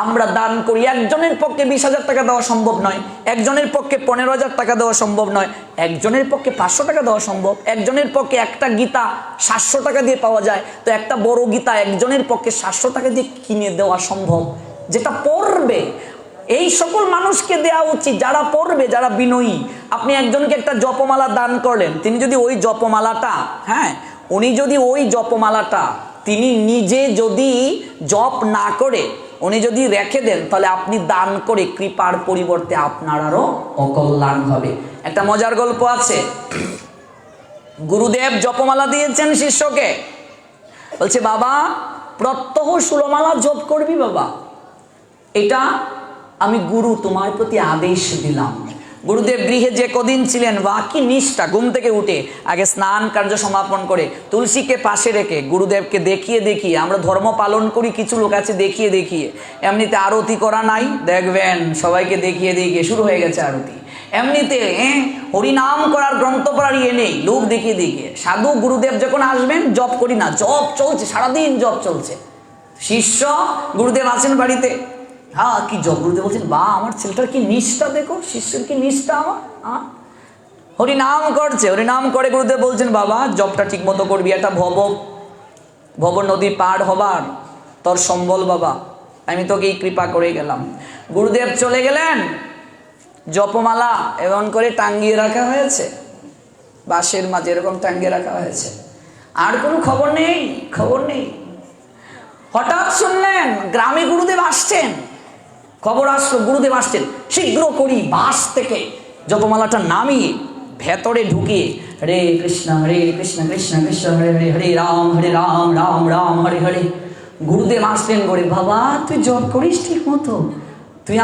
আমরা দান করি, একজনের পক্ষে 20,000 টাকা দেওয়া সম্ভব নয়, একজনের পক্ষে 15,000 টাকা দেওয়া সম্ভব নয়, একজনের পক্ষে 500 টাকা দেওয়া সম্ভব, একজনের পক্ষে একটা গীতা 700 টাকা দিয়ে পাওয়া যায়, তো একটা বড় গীতা একজনের পক্ষে 700 টাকা দিয়ে কিনে দেওয়া সম্ভব। যেটা পড়বে এই সকল মানুষকে দেওয়া উচিত যারা পড়বে, যারা বিনয়ী। আপনি একজনকে একটা জপমালা দান করলেন, তিনি যদি ওই জপমালাটা, হ্যাঁ, উনি যদি ওই জপমালাটা তিনি নিজে যদি জপ না করে উনি যদি রেখে দেন, তাহলে আপনি দান করে কৃপার পরিবর্তে আপনার আরো অকল্যাণ হবে। একটা মজার গল্প আছে। গুরুদেব জপমালা দিয়েছেন শিষ্যকে, বলছে বাবা প্রত্যহ 16 মালা জপ করবি বাবা, এটা আমি গুরু তোমার প্রতি আদেশ দিলাম। গুরুদেব গৃহে যে কদিন ছিলেন, বা কি নিষ্ঠা, ঘুম থেকে উঠে আগে স্নান কার্য সমাপন করে তুলসীকে পাশে রেখে গুরুদেবকে দেখিয়ে দেখিয়ে, আমরা ধর্ম পালন করি কিছু লোক আছে দেখিয়ে দেখিয়ে, এমনিতে আরতি করা নাই, দেখবেন সবাইকে দেখিয়ে দেখিয়ে শুরু হয়ে গেছে আরতি। এমনিতে হরিনাম করার গ্রন্থ পড়ার ইয়ে নেই, লোক দেখিয়ে দেখিয়ে। সাধু গুরুদেব যখন আসবেন জপ করি না, জপ চলছে, সারাদিন জপ চলছে। শিষ্য গুরুদেব আছেন বাড়িতে, হ্যাঁ কি জপ, গুরুদেব বলছেন বা আমার ছেলেটার কি নিষ্ঠা, দেখো শিষ্যের কি নিষ্ঠা, আমার হরিনাম করছে। হরিনাম করে গুরুদেব বলছেন বাবা জপটা ঠিক মতো করবি, এটা ভব নদী পার হবার তোর সম্বল বাবা, আমি তোকে এই কৃপা করে গেলাম। গুরুদেব চলে গেলেন, জপমালা এমন করে টাঙ্গিয়ে রাখা হয়েছে, বাঁশের মাঝে এরকম টাঙ্গিয়ে রাখা হয়েছে, আর কোনো খবর নেই। হঠাৎ শুনলেন গ্রামে গুরুদেব আসছেন, খবর আসলো গুরুদেব আসছেন। শীঘ্র করি বাঁশ থেকে জপমালাটা নামিয়ে ভেতরে ঢুকিয়ে হরে কৃষ্ণ কৃষ্ণ কৃষ্ণ হরে হরে, হরে রাম রাম রাম হরে হরে। গুরুদেব আসলেন, করে বাবা তুই জপ করিস ঠিক মতো, তুই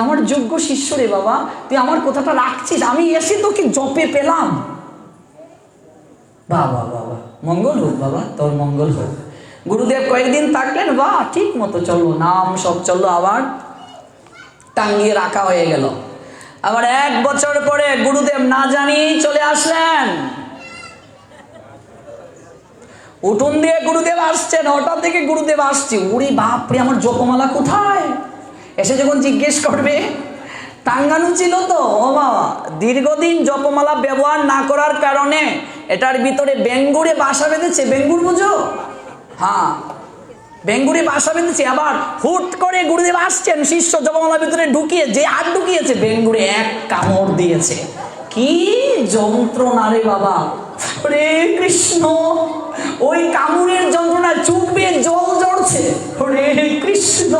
আমার যোগ্য শিষ্য রে বাবা, তুই আমার কথাটা রাখছিস, আমি এসে তোকে জপে পেলাম। বাবা বাবা মঙ্গল হোক বাবা, তোর মঙ্গল হোক। গুরুদেব কয়েকদিন থাকলেন, বা ঠিক মতো চললো, নাম সব চললো, আবার টাঙ্গিয়ে রাখা হয়ে গেল। আবার 1 বছর পরে গুরুদেব না জানি চলে আসলেন, উঠোন দিয়ে গুরুদেব আসছেন, হঠাৎ থেকে গুরুদেব আসছে, ওরে বাপরে আমার জপমালা কোথায়? এসে যখন জিজ্ঞেস করবে, টাঙ্গানো ছিল তো, ও বাবা দীর্ঘদিন জপমালা ব্যবহার না করার কারণে এটার ভিতরে বেঙ্গুরে বাসা বেঁধেছে। বেঙ্গুর বুঝো? হ্যাঁ, বেঙ্গুরে বাসা বেঁধেছে। আবার হুট করে গুরুদেব আসছেন, শিষ্য জপমালার ভিতরে ঢুকিয়ে যে হাত ঢুকিয়েছে, বেঙ্গুরে এক কামড় দিয়েছে। কি যন্ত্রণা রে বাবা, হরে কৃষ্ণ। ওই কামড়ের যন্ত্রণা চোখ বেয়ে জল ঝরছে, হরে কৃষ্ণ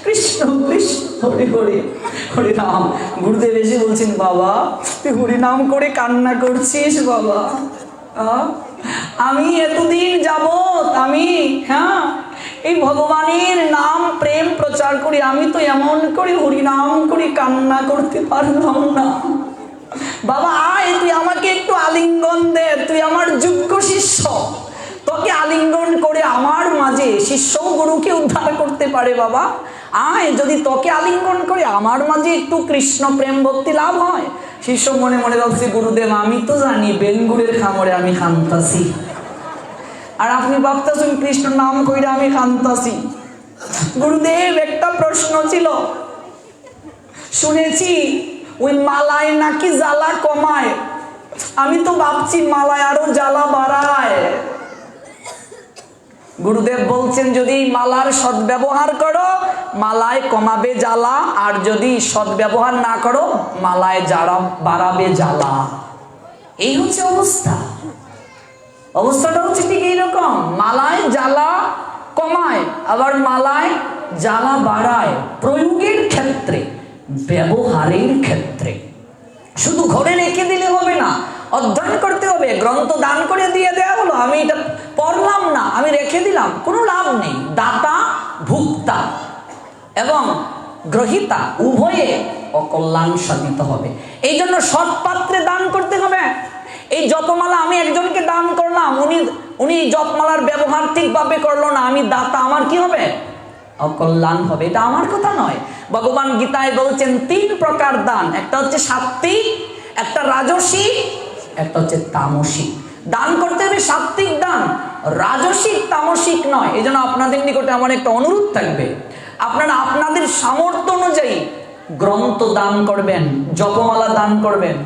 কৃষ্ণ কৃষ্ণ হরে হরে, হরে রাম। গুরুদেব এসে বলছেন বাবা তুই হরিনাম করে কান্না করছিস বাবা, আমি এতদিন যাবত আমি এই ভগবানের নাম প্রেম প্রচার করি, আমি তো এমন করে হরিনাম করে কান্না করতে পারলাম না। বাবা আয়, তুই আমাকে একটু আলিঙ্গন দে, তুই আমার যোগ্য শিষ্য, তোকে আলিঙ্গন করে আমার মাঝে শিষ্য গুরুকে উদ্ধার করতে পারে। বাবা আয়, যদি তোকে আলিঙ্গন করে আমার মাঝে একটু কৃষ্ণ প্রেম ভক্তি লাভ হয়। শিষ্য মনে মনে ভাবছে, গুরুদেব আমি তো জানি বেঙ্গুরের খামরে আমি কান্তাছি, আর আপনি ভাবতেছেন কৃষ্ণ নাম কইরা আমি কান্তাছি। গুরুদেব একটা প্রশ্ন ছিল, শুনেছি ওই মালায় নাকি জ্বালা কমায়, আমি তো ভাবছি মালায় আরো জ্বালা বাড়ায়। গুরুদেব বলছেন যদি মালার সদ্ব্যবহার করো মালায় কমাবে জ্বালা, আর যদি সদ্ব্যবহার না করো মালায় বাড়াবে জ্বালা। এই হচ্ছে অবস্থাটা হচ্ছে ঠিক এইরকম। মালায় জ্বালা কমায়, আবার মালায় জ্বালা বাড়ায়, প্রয়োগের ক্ষেত্রে, ব্যবহারের ক্ষেত্রে। শুধু ঘরে রেখে দিলে হবে না, অধ্যয়ন করতে হবে। গ্রন্থ দান করে দিয়ে দেওয়া হলো, আমি এটা পড়লাম না, আমি রেখে দিলাম, কোনো লাভ নেই। দাতা ভুক্তা এবং গ্রহিতা উভয়ে অকল্যাণ সাধিত হবে। এই জন্য সৎ পাত্রে দান করতে হবে। এই জপমালা আমি একজনকে দান করলাম, উনি জপমালার ব্যবহার ঠিকভাবে করলো না, আমি দাতা, আমার কি হবে? অকল্যাণ হবে। এটা আমার কথা নয়, ভগবান গীতায় বলছেন 3 প্রকার দান, একটা হচ্ছে সাত্ত্বিক, একটা রাজসিক, একটা হচ্ছে তামসিক। দান করতে হবে সাত্ত্বিক দান, রাজসিক তামসিক নয়। এই জন্য আপনাদের নিকটে আমার একটা অনুরোধ থাকবে, আপনারা আপনাদের সামর্থ্য অনুযায়ী গ্রন্থ দান করবেন, জপমালা দান করবেন,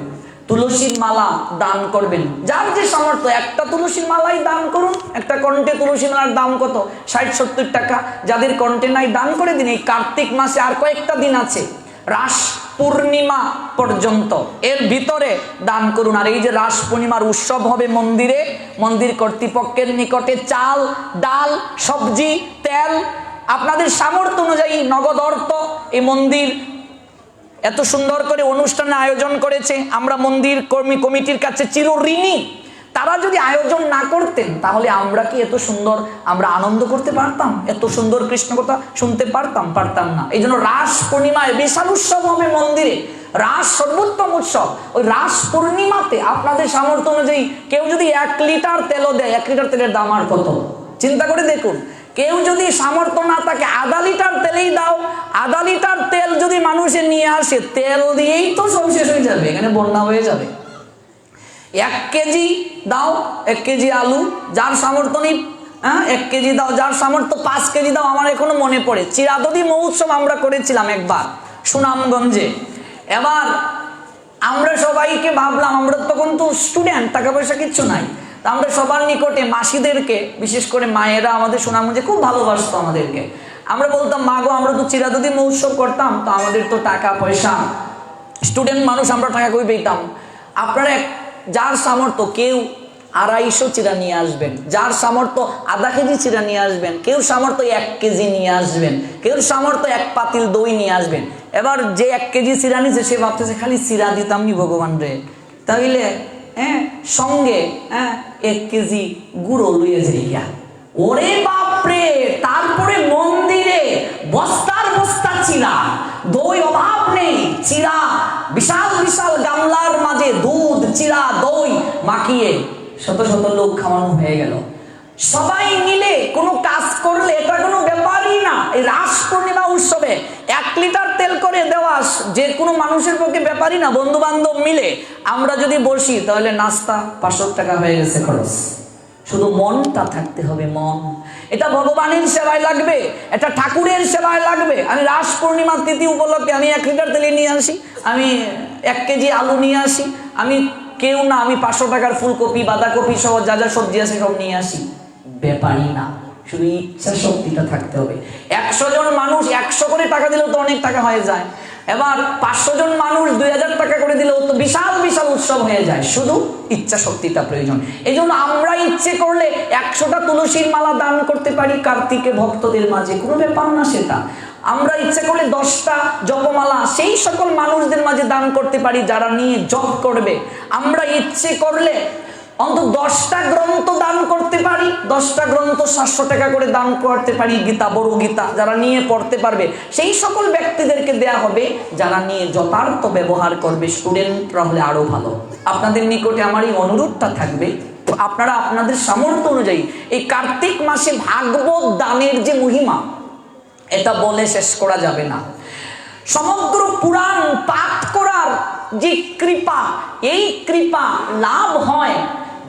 তুলসীর মালা দান করবেন, যার যে সামর্থ্য। একটা তুলসীর মালাই দান করুন। একটা কণ্ঠে তুলসী মালার দাম কত? 60-70 টাকা। যাদের কণ্ঠে নাই দান করে দিন। এই কার্তিক মাসে আর কয়েকটা দিন আছে, রাস পূর্ণিমা পর্যন্ত, এর ভিতরে দান করুন। আর এই যে রাস পূর্ণিমার উৎসব হবে মন্দিরে, মন্দির কর্তৃপক্ষের নিকটে চাল, ডাল, সবজি, তেল আপনাদের সামর্থ্য অনুযায়ী নগদ অর্থ এই মন্দির এত সুন্দর করে অনুষ্ঠানের আয়োজন করেছে। আমরা মন্দির কর্মী কমিটির কাছে চিরঋণী। তারা যদি আয়োজন না করতেন তাহলে আমরা কি এত সুন্দর আমরা আনন্দ করতে পারতাম? এত সুন্দর কৃষ্ণ কথা শুনতে পারতাম না। এই জন্য রাস পূর্ণিমায় বিশাল উৎসব হবে মন্দিরে। রাস সর্বোত্তম উৎসব। ওই রাস পূর্ণিমাতে আপনাদের সামর্থ্য অনুযায়ী কেউ যদি 1 লিটার তেলও দেয়, 1 লিটার তেলের দাম আর কত চিন্তা করে দেখুন। কেউ যদি সামর্থ্য না থাকে 1/2 লিটার তেলেই দাও। 1/2 লিটার তেল যদি মানুষে নিয়ে আসে, তেল দিয়েই তো সব শেষ হয়ে যাবে, এখানে বন্যা হয়ে যাবে। 1 কেজি দাও, 1 কেজি আলু, যার সামর্থ্য নেই 1 কেজি দাও, যার সামর্থ্য 5 কেজি দাও। আমার এখনো মনে পড়ে চিরাদদি মহোৎসব আমরা করেছিলাম একবার সুনামগঞ্জে। এবার আমরা সবাইকে ভাবলাম, আমরা তখন তো স্টুডেন্ট, টাকা পয়সা কিচ্ছু নাই, তা আমরা সবার নিকটে মাসিদেরকে, বিশেষ করে মায়েরা আমাদের সুনামগঞ্জে খুব ভালোবাসতো আমাদেরকে। আমরা বলতাম, মা গো, আমরা তো চিরাদদি মহোৎসব করতাম, তো আমাদের তো টাকা পয়সা, স্টুডেন্ট মানুষ, আমরা টাকা কই পেতাম। আপনারা যার সামর্থ্য, কেউ 250 চিরা নিয়ে আসবেন, যার সামর্থ্য 1/2 কেজি চিরা নিয়ে আসবেন, কেউ সামর্থ্য 1 কেজি নিয়ে আসবেন, কেউ সামর্থ্য 1 পাতিল দই নিয়ে আসবেন। এবার যে 1 কেজি চিরা নিচ্ছে সে ভাবতেছে খালি চিরা দিতাম নি ভগবান রে, তাইলে সঙ্গে 1 কেজি গুঁড়ো লইয়ে যাইয়া। ওরে বাপরে! তারপরে মন্দিরে বস্তার বস্তা চিরা, দই অভাব নেই, চিরা বিশাল বিশাল গামলার মাঝে দুধ, চিরা, দই মাখিয়ে শত শত লোক খাওয়ানো হয়ে গেল। সবাই মিলে কোনো কাজ করলে এটা কোনো ব্যাপারই না। এই রাস পূর্ণিমা উৎসবে 1 লিটার তেল করে দেওয়া যে কোনো মানুষের পক্ষে ব্যাপারই না। বন্ধু বান্ধব মিলে আমরা যদি বসি তাহলে নাস্তা 500 টাকা হয়ে গেছে খরচ। শুধু মনটা থাকতে হবে, মন। এটা ভগবানের সেবায় লাগবে, এটা ঠাকুরের সেবায় লাগবে। আমি রাস পূর্ণিমা তিথি উপলক্ষে আমি 1 লিটার তেলে নিয়ে আসি, আমি 1 কেজি আলু নিয়ে আসি, আমি কেউ না, আমি 500 টাকার ফুলকপি, বাঁধাকপি সহ যা যা সবজি আছে সব নিয়ে আসি। ব্যাপারই না, শুধু ইচ্ছা শক্তিটা থাকতে হবে। 100 জন মানুষ 100 করে টাকা দিলেও তো অনেক টাকা হয়ে যায়। এবার 500 জন মানুষ 2000 টাকা করে দিলেও তো বিশাল বিশাল উৎসব হয়ে যায়। শুধু ইচ্ছা শক্তিটা প্রয়োজন। এই জন্য আমরা ইচ্ছে করলে 100টা তুলসীর মালা দান করতে পারি কার্তিকে ভক্তদের মাঝে, কোনো ব্যাপার না সেটা। আমরা ইচ্ছে করলে 10টা জপমালা সেই সকল মানুষদের মাঝে দান করতে পারি যারা নিয়ে জপ করবে। আমরা ইচ্ছে করলে অন্তত 10টা গ্রন্থ দান করতে পারি, 10টা গ্রন্থ 700 টাকা করে দান করতে পারি। গীতা, বড় গীতা যারা নিয়ে পড়তে পারবে সেই সকল ব্যক্তিদেরকে দেয়া হবে যারা নিয়ে যথার্থ ব্যবহার করবে। স্টুডেন্টরা হলে আরো ভালো। আপনাদের নিকটে আমার এই অনুরোধটা থাকবে, আপনারা আপনাদের সামর্থ্য অনুযায়ী এই কার্তিক মাসে ভাগবত দানের যে মহিমা, এটা বলে শেষ করা যাবে না। সমগ্র পুরাণ পাঠ করার যে কৃপা, এই কৃপা লাভ হয়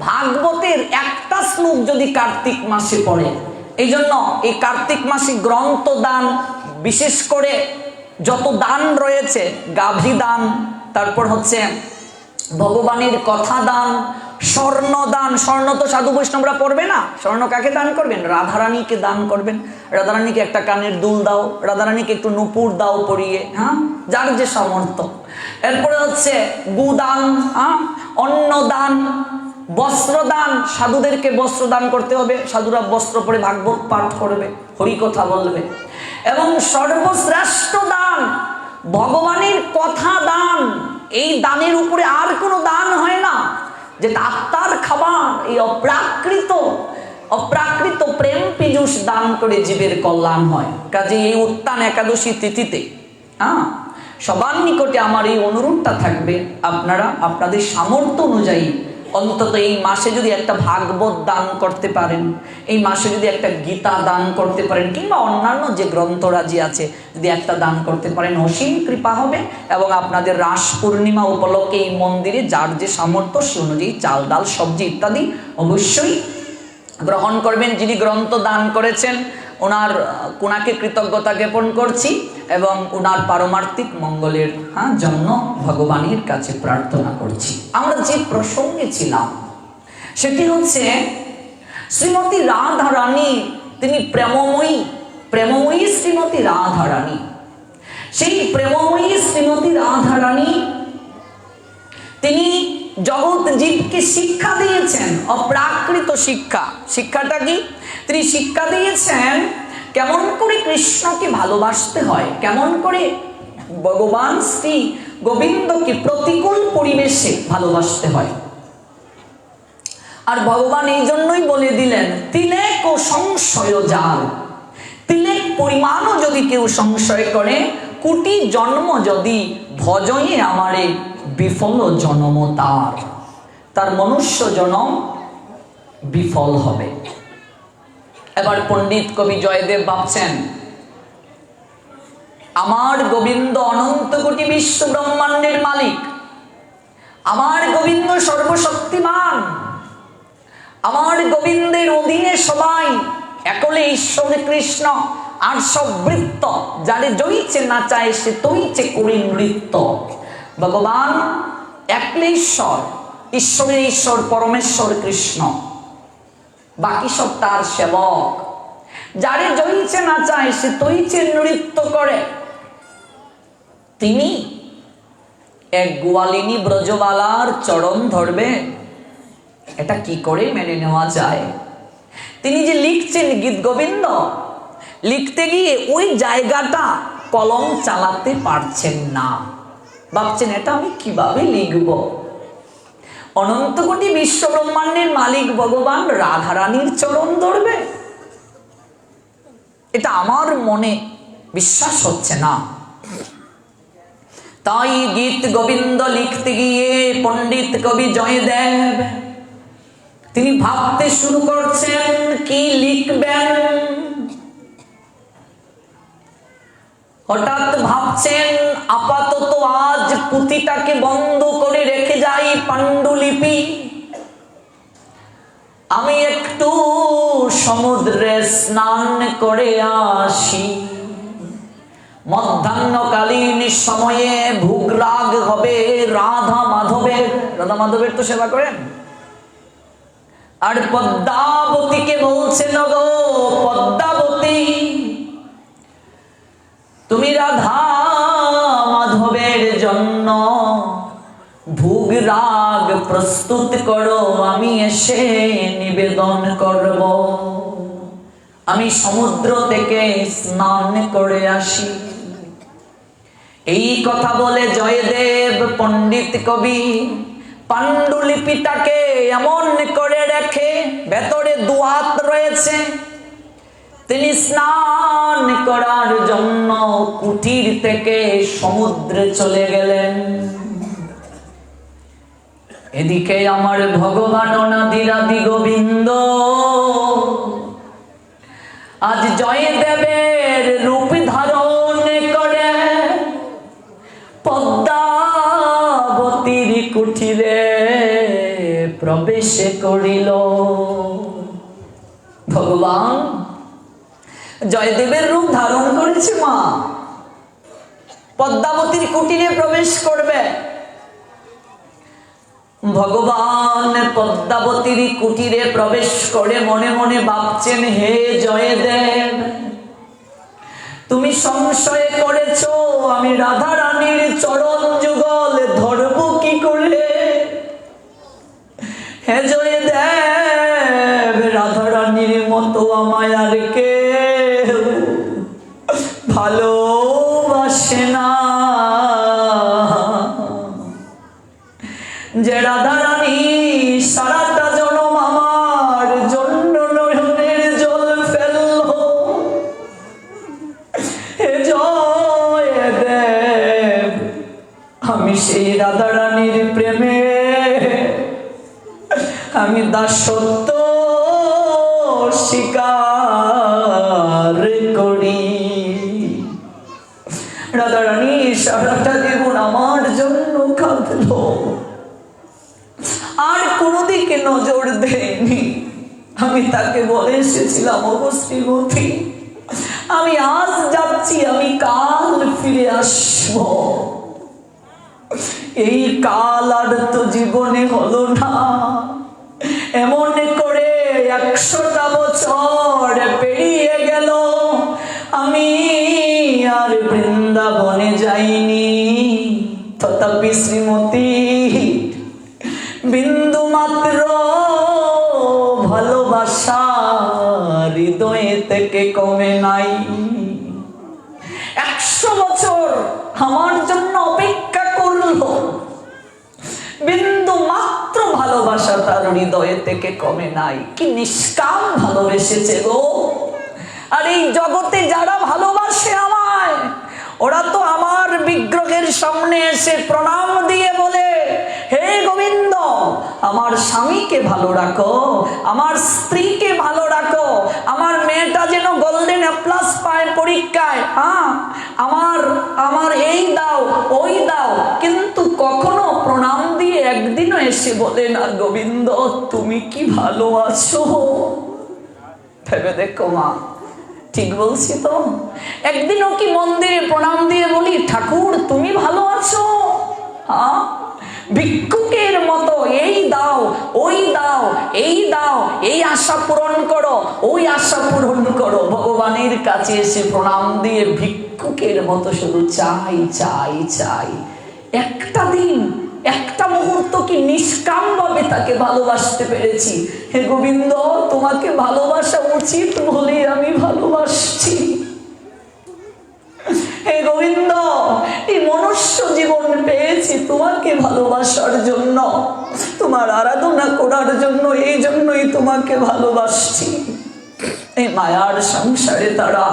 ভাগবতের একটা শ্লোক যদি কার্তিক মাসে পড়ে। এই জন্য এই কার্তিক মাসে গ্রন্থ দান, বিশেষ করে যত দান রয়েছে, গাভী দান, তারপর হচ্ছে ভগবানের কথা দান, স্বর্ণ দান। স্বর্ণ তো সাধু বৈষ্ণবরা পড়বে না, স্বর্ণ কাকে দান করবেন? রাধারানীকে দান করবেন। রাধারানীকে একটা কানের দুল দাও, রাধারানীকে একটু নূপুর দাও পরিয়ে, যার যে সামর্থ্য। এরপরে হচ্ছে গুদান, অন্ন দান, বস্ত্র দান। সাধুদেরকে বস্ত্র দান করতে হবে, সাধুরা বস্ত্র পরে ভাগবত পাঠ করবে, হরি কথা বলবে। এবং সর্বশ্রেষ্ঠ দান ভগবানের কথা দান। এই দানের উপরে আর কোনো দান হয় না, যে আত্মার খাবার। এই অপ্রাকৃত প্রেম পীযুষ দান করে জীবের কল্যাণ হয়। কাজে এই উত্তান একাদশী তিথিতে সবার নিকটে আমার এই অনুরোধটা থাকবে, আপনারা আপনাদের সামর্থ্য অনুযায়ী অন্তত এই মাসে যদি একটা ভাগবত দান করতে পারেন, এই মাসে যদি একটা গীতা দান করতে পারেন, কিংবা অন্যান্য যে গ্রন্থরাজি আছে যদি একটা দান করতে পারেন, অসীম কৃপা হবে। এবং আপনাদের রাস পূর্ণিমা উপলক্ষে এই মন্দিরে যার যে সামর্থ্য সে অনুযায়ী চাল, ডাল, সবজি ইত্যাদি অবশ্যই গ্রহণ করবেন। যিনি গ্রন্থ দান করেছেন ওনাকে কৃতজ্ঞতা জ্ঞাপন করছি এবং ওনার পারমার্থিক মঙ্গলের জন্য ভগবানের কাছে প্রার্থনা করছি। আমরা যে প্রসঙ্গে ছিলাম সেটি হচ্ছে শ্রীমতী রাধা রানী, তিনি প্রেমময়ী শ্রীমতী রাধা রানী। সেই প্রেমময়ী শ্রীমতী রাধা রানী তিনি জগৎ জীবকে শিক্ষা দিয়েছেন, অপ্রাকৃত শিক্ষা। শিক্ষাটা কি? তিনি শিক্ষা দিয়েছেন কেমন করে কৃষ্ণকে ভালোবাসতে হয়, কেমন করে ভগবান শ্রী গোবিন্দকে প্রতিকূল পরিবেশে ভালোবাসতে হয়। আর ভগবান এই জন্যই বলে দিলেন, তিলেক ও সংশয় যার, তিলেক পরিমাণও যদি কেউ সংশয় করে, কোটি জন্ম যদি ভজয়ে আমারে বিফল জন্ম তার মনুষ্য জন্ম বিফল হবে। এবার পণ্ডিত কবি জয়দেব ভাবছেন, আমার গোবিন্দ অনন্ত কোটি বিশ্ব ব্রহ্মাণ্ডের মালিক, আমার গোবিন্দ সর্বশক্তিমান, আমার গোবিন্দের অধীনে সবাই, একলে ঈশ্বর কৃষ্ণ আর সব বৃত্ত, যারে জয়িছে নাচায় সে তৈছে করি নৃত্য। ভগবান একলে ঈশ্বর, ঈশ্বরের ঈশ্বর পরমেশ্বর কৃষ্ণ, বাকি সব তার সেবক। যারে জয়িছে নাচায় সে তৈছে নৃত্য করে। তিনি এক গোয়ালিনী ব্রজবালার চরণ ধরবে, এটা কি করে মেনে নেওয়া যায়? তিনি যে লিখছেন গীত গোবিন্দ, লিখতে গিয়ে ওই জায়গাটা কলম চালাতে পারছেন না, ভাবছেন এটা আমি কিভাবে লিখব। অনন্ত কোটি বিশ্ব ব্রহ্মাণ্ডের মালিক ভগবান রাধারানীর চরণ ধরবে, এটা আমার মনে বিশ্বাস হচ্ছে না। তাই গীত গোবিন্দ লিখতে গিয়ে পণ্ডিত কবি জয়দেব তিনি ভাবতে শুরু করছেন কি লিখবেন। হঠাৎ ভাবছেন, আপাতত আজ পুঁথিটাকে বন্ধ করে রেখে যাই পাণ্ডুলিপি, আমি একটু সমুদ্রে স্নান করে আসি। মধ্যাহ্নকালীন সময়ে ভোগরাগ হবে রাধা মাধবের তো সেবা করেন। আর পদ্মাবতীকে বলছেন, গো পদ্মাবতী, তুমি রাধা মাধবের জন্য ভোগ রাগ প্রস্তুত করো, আমি এসে নিবেদন করব। আমি সমুদ্র থেকে স্নান করে আসি। এই কথা বলে জয়দেব পণ্ডিত কবি পাণ্ডুলিপিটাকে এমন করে রেখে, ভেতরে দুহাত রয়েছে, তিনি স্নান করার জন্য কুটির থেকে সমুদ্রে চলে গেলেন। এদিকে আমার ভগবান অনাদিরাদি গোবিন্দ আজ জয়দেবের রূপ ধারণ করে পদ্মাবতীর কুটিরে প্রবেশ করিল। ভগবান জয়দেবের রূপ ধারণ করেছে, মা পদ্মাবতীর কুটিরে প্রবেশ করবে। ভগবান পদ্মাবতীর কুটিরে প্রবেশ করে মনে মনে ভাবছেন, হে জয়দেব, তুমি সংশয় করেছো আমি রাধা রানীর চরণ যুগল ধরব কি করে। হে জয়দেব, রাধা রানীর মতো আমায় আর কেউ ভালোবাসে না। যে রাধা রানী সারাটা জনম আমার জন্য নয়নের জল ফেলল, হে জয়দেব, আমি সেই রাধা রানীর প্রেমে আমি দাসত্ব স্বীকার করি। রাধা রানী সারাটা জীবন আমার জন্য কাঁদলো, আর কোনদিকে নজর দেয়নি। আমি তাকে বলে এসেছিলাম, ওগো শ্রীমতী, আমি আজ যাচ্ছি, আমি কাল ফিরে আসবো। এই কাল আর তো জীবনে হলো না। এমন করে 100টা বছর পেরিয়ে গেল, আমি আর বৃন্দাবনে যাইনি। তথাপি শ্রীমতী বিন্দু মাত্র ভালোবাসা হৃদয়ে থেকে কমে নাই। 100 বছর আমার জন্য অপেক্ষা করলো, বিন্দু মাত্র ভালোবাসা তার হৃদয়ে থেকে কমে নাই। কি নিষ্কাম ভালোবেসেছে গো। আর এই জগতে যারা ভালোবাসে আমায়, ওরা তো আমার বিগ্রহের সামনে এসে প্রণাম দিয়ে বলে, হে গোবিন্দ, আমার স্বামীকে ভালো রাখো, আমার স্ত্রীকে ভালো রাখো, আমার মেয়েটা যেন গোল্ডেন প্লাস পায় পরীক্ষায়, হ্যাঁ, আমার এই দাও ওই দাও। কিন্তু কখনো প্রণাম দিয়ে একদিনও এসে বলে না, গোবিন্দ তুমি কি ভালো আছো? ভেবে দেখো মা, ঠিক বলছি তো? একদিনও কি মন্দিরে প্রণাম দিয়ে বলি, ঠাকুর তুমি ভালো আছো? হ্যাঁ, ভিক্ষুকের মতো এই দাও ওই দাও, এই দাও, এই আশা পূরণ করো, ওই আশা পূরণ করো। ভগবানের কাছে এসে প্রণাম দিয়ে ভিক্ষুকের মতো শুধু চাই চাই চাই। একটা দিন, একটা মুহূর্ত কি নিষ্কাম ভাবে তাকে ভালোবাসতে পেরেছি? হে গোবিন্দ, তোমাকে ভালোবাসা উচিত বলে আমি ভালোবাসছি। হে গোবিন্দ, এই মনুষ্য জীবন পেয়েছি তোমাকে ভালোবাসার জন্য, তোমার আরাধনা করার জন্য, এই জন্যই তোমাকে ভালোবাসছি। এই মায়ার সংসারে তারা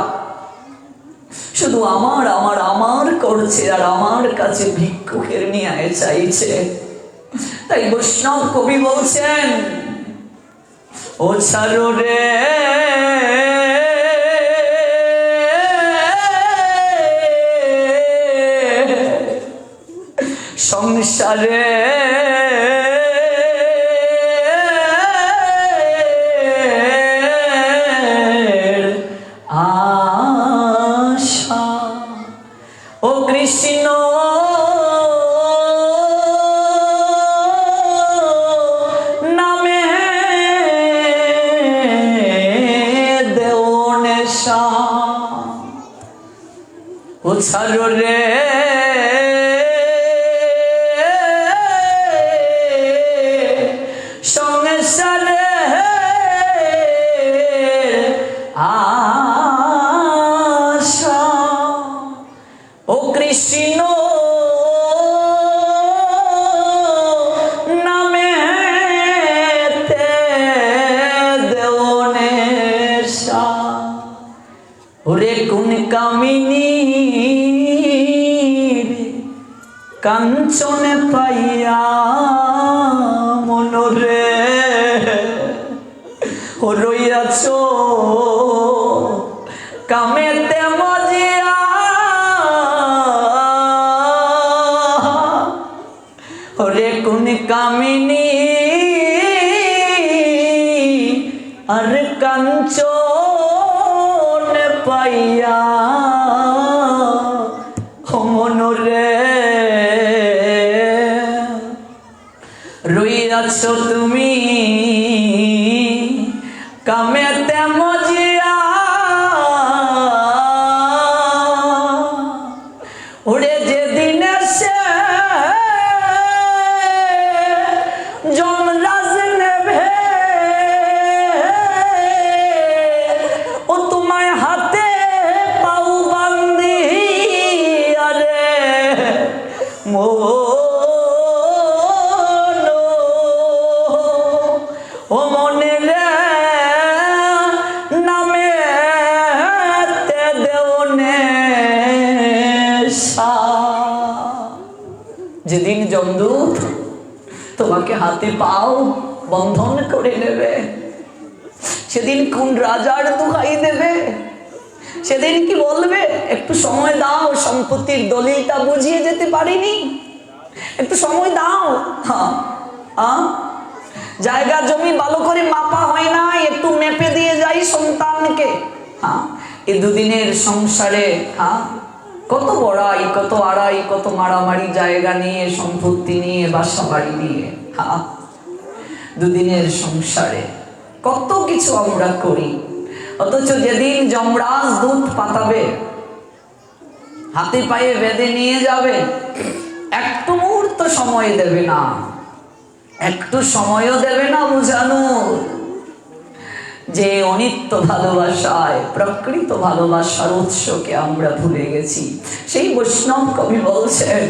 শুধু আমার আমার আমার করছে, আর আমার কাছে ভিক্ষুকের ন্যায় চাইছে। তাই বৈষ্ণব কবি বলছেন, ও ছাড়ো রে সংসারে আশা, ও কৃষ্ণ নামে দেও নেশা। ও ছাড়ো রে সংসারে আশা, ও কৃষ্ণ নামে দেও নেশা। ওরে কোন কামিনী কাঞ্চনে পাইয়া মনরে রইয়াছ কামেতে মজিয়া। ওরে কোন কামিনী আর কাঞ্চনে পাইয়া মনরে রইয়াছ তুমি কামেতে মজিয়া। ওরে যেদিন সে যমরাজ নেবে, ও তোমায় হাতে পাও বান্দি, আরে ও মনে রে নামে দেও নেশা। যেদিন যমদূত তোমাকে হাতে পাও বন্ধন করে নেবে, সেদিন কোন রাজার দোহাই দেবে? সেদিন কি বলবে, একটু সময় দাও, সম্পত্তির দলিলটা বুঝিয়ে যেতে পারিনি, একটু সময় দাও। হ্যাঁ, জায়গা জমি ভালো করে মাপা হয় না, একটু মেপে দিয়ে যাই সন্তানকে। হ্যাঁ, এই দুদিনের সংসারে কত বড়াই, কত আড়াই, কত মারামারি, জায়গা নিয়ে, সম্পত্তি নিয়ে, বাসা বাড়ি নিয়ে। দুদিনের সংসারে কত কিছু আমরা করি, অথচ যেদিন যমরাজ দুধ পাতাবে, হাতে পায়ে বেঁধে নিয়ে যাবে, একটু মুহূর্ত সময় দেবে না, একটু সময়ও দেবে না বুঝানোর যে অনিত্য ভালোবাসায়, প্রকৃত ভালোবাসার উৎসকে আমরা ভুলে গেছি। সেই বৈষ্ণব কবি বলছেন,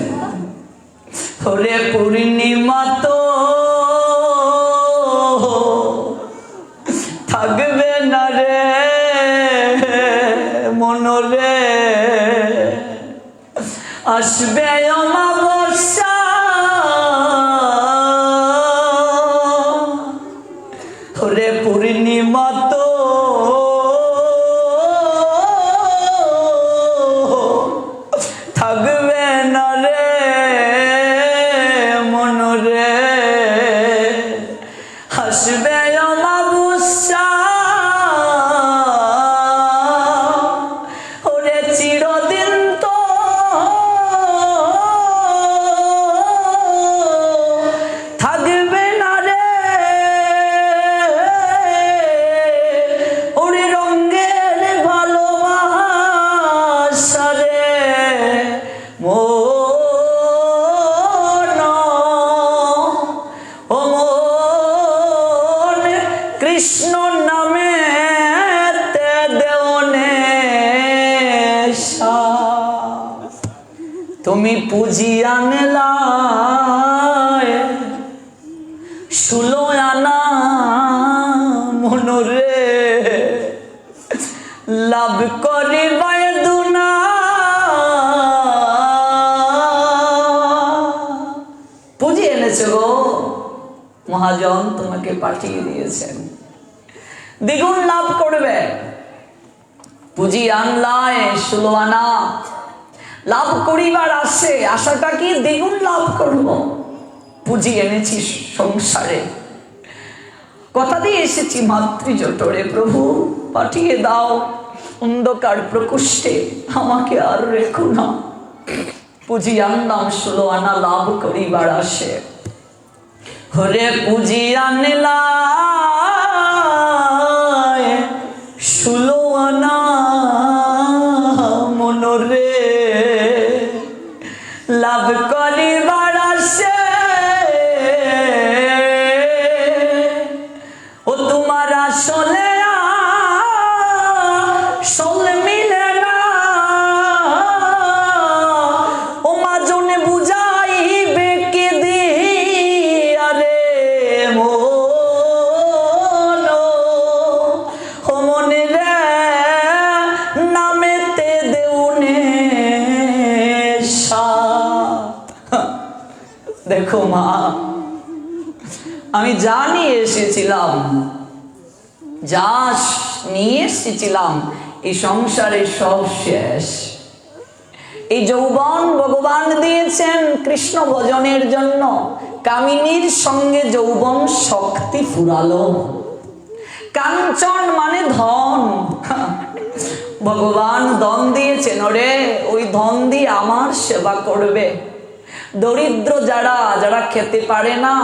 ওরে পূর্ণিমা তো থাকবে না রে মনরে, আসবে অমাবস্যা, ওরে পূর্ণিমা তো থাকবে না রে মনরে, আসবে অমাবস্যা, ওরে চিরদিন তো থাকবে না রে, ওরে রঙের ভালোবাসা রে মন, ও মন কৃষ্ণ নামে তে দেওনে, তুমি পুঁজি আনলায় 16 আনা মনরে, লাভ করিবায় দুনা, পুঁজি এনেছে গো মহাজন, তোমাকে পাঠিয়ে দিয়েছেন, দ্বিগুণ লাভ করবে। পুঁজি আনলায় 16 আনা, লাভ করিবার আসে, আশাটা কি দ্বিগুণ লাভ করব। পুঁজি এনেছি সংসারে, কথা দিয়ে এসেছি মাতৃজঠরে, প্রভু পাঠিয়ে দাও অন্ধকার প্রকোষ্ঠে, আমাকে আর রেখো না। পুঁজি আনলাম 16 আনা, লাভ করিবার আসে, হরে পুঁজি আনলায় 16 আনা মনরে, লাভ করিবার আসে, ও তোমার আসলে আসল মিলে না, ও মাজনে বুঝাইবে কে দিয়া রে মন, ও মনে রে নামেতে দেউনে। দেখো মা, আমি যা নিয়ে এসেছিলাম, যা নিয়ে এসেছিলাম, এই সংসারে সব শেষ। এই যৌবন ভগবান দিয়েছেন কৃষ্ণ ভজনের জন্য, কামিনীর সঙ্গে যৌবন শক্তি ফুরালো। কাঞ্চন মানে ধন, ভগবান ধন দিয়েছেন, ওরে ওই ধন দিয়ে আমার সেবা করবে। দরিদ্র যারা যারা খেতে পারে না,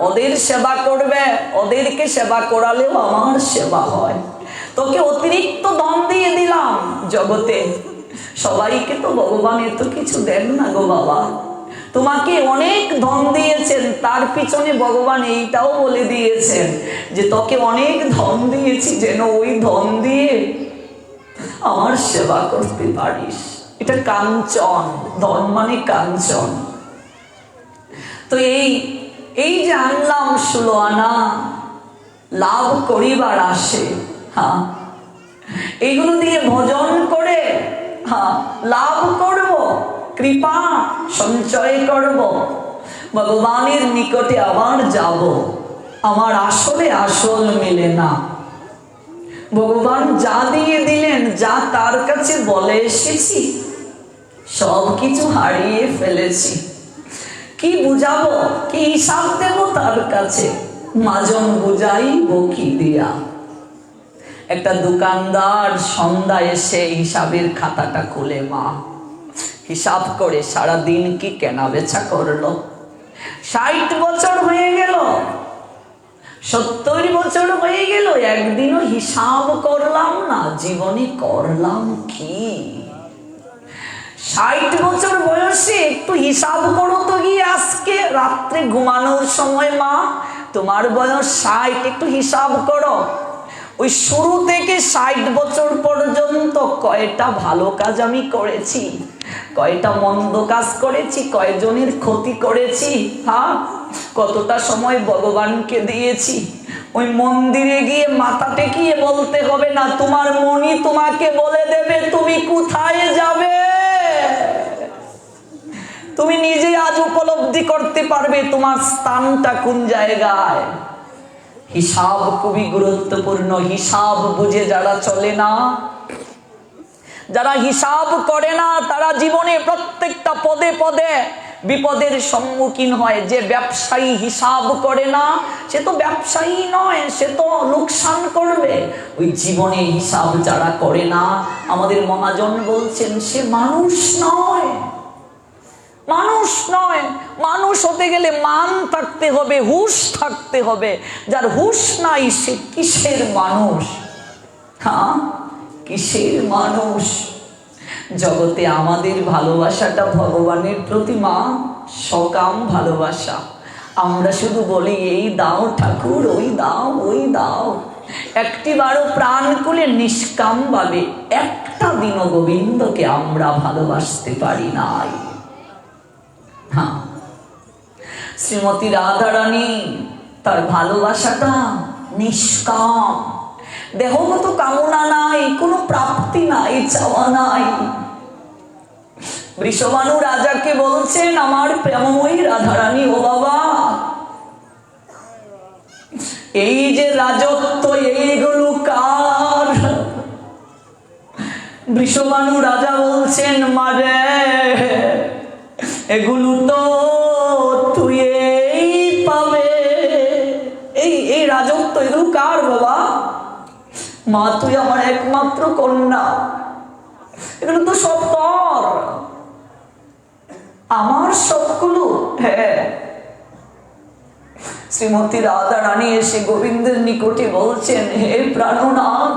ওদের সেবা করবে, ওদেরকে সেবা করালেও আমার সেবা হয়। তোকে অতিরিক্ত ধন দিয়ে দিলাম জগতে, সবাইকে তো ভগবান এত কিছু দেন না গো বাবা, তোমাকে অনেক ধন দিয়েছেন, তার পিছনে ভগবান এইটাও বলে দিয়েছেন যে তোকে অনেক ধন দিয়েছি যেন ওই ধন দিয়ে আমার সেবা করতে পারিস। এটা কাঞ্চন, ধন মানে কাঞ্চন। তো এই যে আনলাম 16 আনা, লাভ করিবার আসে, এইগুলো দিয়ে ভজন করে লাভ করব, কৃপা সঞ্চয় করব, ভগবানের নিকটে আবার যাব। আমার আসলে আসল মিলে না। ভগবান যা দিয়ে দিলেন, যা তার কাছে বলে এসেছি, সব কিছু হারিয়ে ফেলেছি। কি বুঝাবো, কি হিসাব দেব তার কাছে? মাজন বুঝাই বকি দিয়া। একটা দোকানদার সন্ধ্যা এসে হিসাবের খাতাটা খুলে, মা হিসাব করে সারাদিন কি কেনা বেচা করলো। 60 বছর হয়ে গেল, 70 বছর হয়ে গেল, একদিনও হিসাব করলাম না, জীবনে করলাম কি? 60 বছর বয়সে একটু হিসাব করো তো গিয়ে, আজকে রাত্রে ঘুমানোর সময়, মা তোমার বয়স 60, একটু হিসাব করো। ওই শুরু থেকে 60 বছর পর্যন্ত কয়টা ভালো কাজ আমি করেছি, কয়টা মন্দ কাজ করেছি, কয়জনের ক্ষতি করেছি, হ্যাঁ কতটা সময় ভগবানকে দিয়েছি। ওই মন্দিরে গিয়ে মাথা টেকিয়ে বলতে হবে না, তোমার মনই তোমাকে বলে দেবে তুমি কোথায় যাবে। তুমি নিজে আজ উপলব্ধি করতে পারবে তোমার স্থানটা কোন জায়গায়। হিসাব খুবই গুরুত্বপূর্ণ। হিসাব বুঝে যারা চলে না, যারা হিসাব করে না, তারা জীবনে প্রত্যেকটা পদে পদে বিপদের সম্মুখীন হয়। যে ব্যবসায়ী হিসাব করে না, সে তো ব্যবসায়ী নয়, সে তো লোকসান করবে। ওই জীবনে হিসাব যারা করে না, আমাদের মহাজন বলছেন সে মানুষ নয়, মানুষ নয়। মানুষ হতে গেলে মান থাকতে হবে, হুঁশ থাকতে হবে। যার হুঁশ নাই সে কিসের মানুষ? হ্যাঁ কিসের মানুষ? জগতে আমাদের ভালোবাসাটা ভগবানের প্রতি, মা সকাম ভালোবাসা। আমরা শুধু বলি এই দাও ঠাকুর, ওই দাও, ওই দাও। একটিবারও প্রাণ খুলে নিষ্কাম ভাবে একটা দিনও গোবিন্দকে আমরা ভালোবাসতে পারি নাই। হ্যাঁ, শ্রীমতী রাধারানী তার ভালোবাসাটা নিষ্কাম, দেহগত কামনা নাই, কোনো প্রাপ্তি নাই, চাওয়া নাই। বৃষভানু রাজাকে বলছেন, আমার প্রেমময়ী রাধারানী, ও বাবা এই যে রাজত্ব এইগুলো কার? বৃষভানু রাজা বলছেন, মারে এগুলো তো তুই পাবে। এই রাজত্ব এগুলো কার বাবা? মা তুই আমার একমাত্র কন্যা, এগুলো তো সব তোর, আমার সবগুলো। হ্যাঁ। শ্রীমতী রাধা রানী এসে গোবিন্দের নিকটে বলছেন, হে প্রাণনাথ,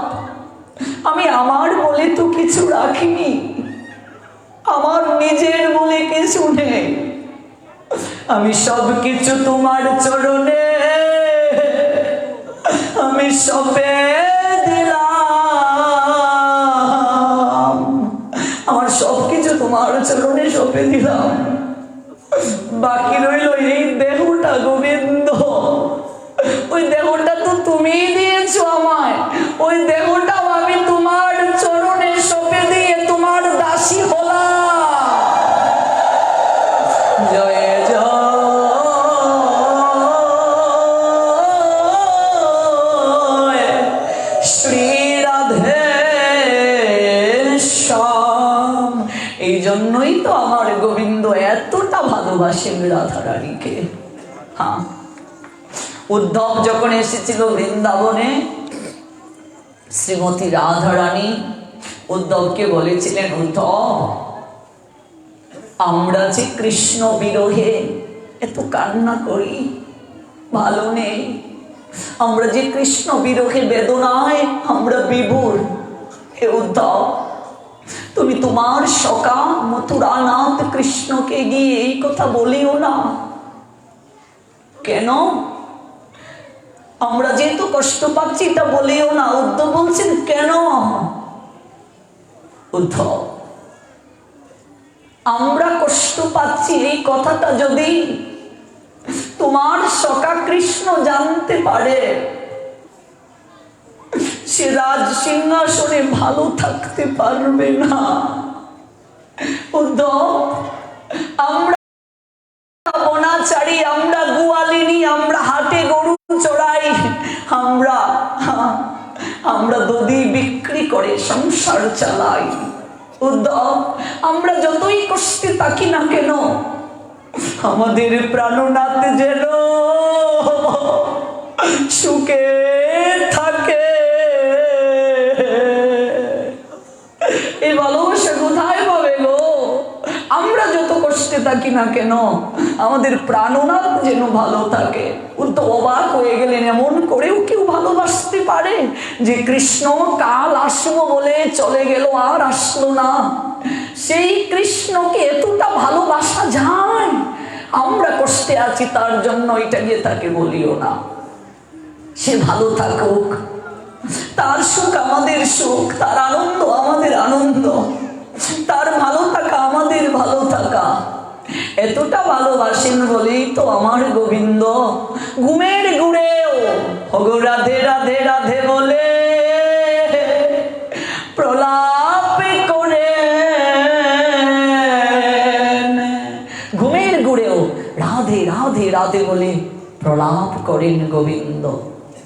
আমি আমার বলে তো কিছু রাখিনি, আমার নিজের বলে কিছু নেই, আমি সব কিছু তোমার চরণে আমি সপে দিলাম, আমার সবকিছু তোমার চরণে সপে দিলাম। বাকি রইল এই দেহটা গোবিন্দ, ওই দেহটা তো তুমিই দিয়েছো আমায়, ওই দেহটাও আমি তোমার চরণে সপে দিয়ে তোমার দাসী হলাম। জয় জয় শ্রী রাধে শ্যাম। এই জন্যই তো আমার গোবিন্দ এতটা ভালোবাসেন রাধারানীকে। হ্যাঁ, উদ্ধব যখন এসেছিল বৃন্দাবনে, শ্রীমতী রাধারানী উদ্ধবকে বলেছিলেন, উদ্ধব আমরা যে কৃষ্ণ বিরহে এত কান্না করি, ভালো নেই, আমরা যে কৃষ্ণ বিরহে বেদনায় আমরা বিভোর, হে উদ্ধব তুমি তোমার সখা মথুরানাথ কৃষ্ণকে গিয়ে এই কথা বলিও না। কেন? আমরা যেহেতু কষ্ট পাচ্ছি এটা বলিও না। উদ্ধব বলছেন, কেন? উদ্ধব আমরা কষ্ট পাচ্ছি এই কথাটা যদি তোমার সখা কৃষ্ণ জানতে পারে, সে রাজ সিংহাসনে ভালো থাকতে পারবে না। উদ্ধব আমরা বনাচারী, আমরা গোয়ালিনী, আমরা হাটে গরু চড়াই, আমরা দধি বিক্রি করে সংসার চালাই। উদ্ধব আমরা যতই কষ্টে থাকি না কেন, আমাদের প্রাণনাথ যেন সুখে থাকে। কষ্টে থাকি না কেন, আমাদের প্রাণনাথ যেন ভালো থাকে। তো অবাক হয়ে গেলেন, এমন করেও কেউ ভালোবাসতে পারে যে কৃষ্ণ কাল আসবো বলে চলে গেল, আর আসলো না। সেই কৃষ্ণকে এতটা ভালোবাসা যায়? আমরা কষ্টে আছি তার জন্য এটা গিয়ে তাকে বলিও না, সে ভালো থাকুক, তার সুখ আমাদের সুখ, তার আনন্দ আমাদের আনন্দ, তার ভালো থাকা আমাদের ভালো থাকা। এতটা ভালোবাসেন বলেই তো আমার গোবিন্দ ঘুমের ঘুরেও হগো রাধে রাধে রাধে বলে প্রলাপ করে, ঘুমের ঘুরেও রাধে রাধে রাধে বলে প্রলাপ করেন গোবিন্দ।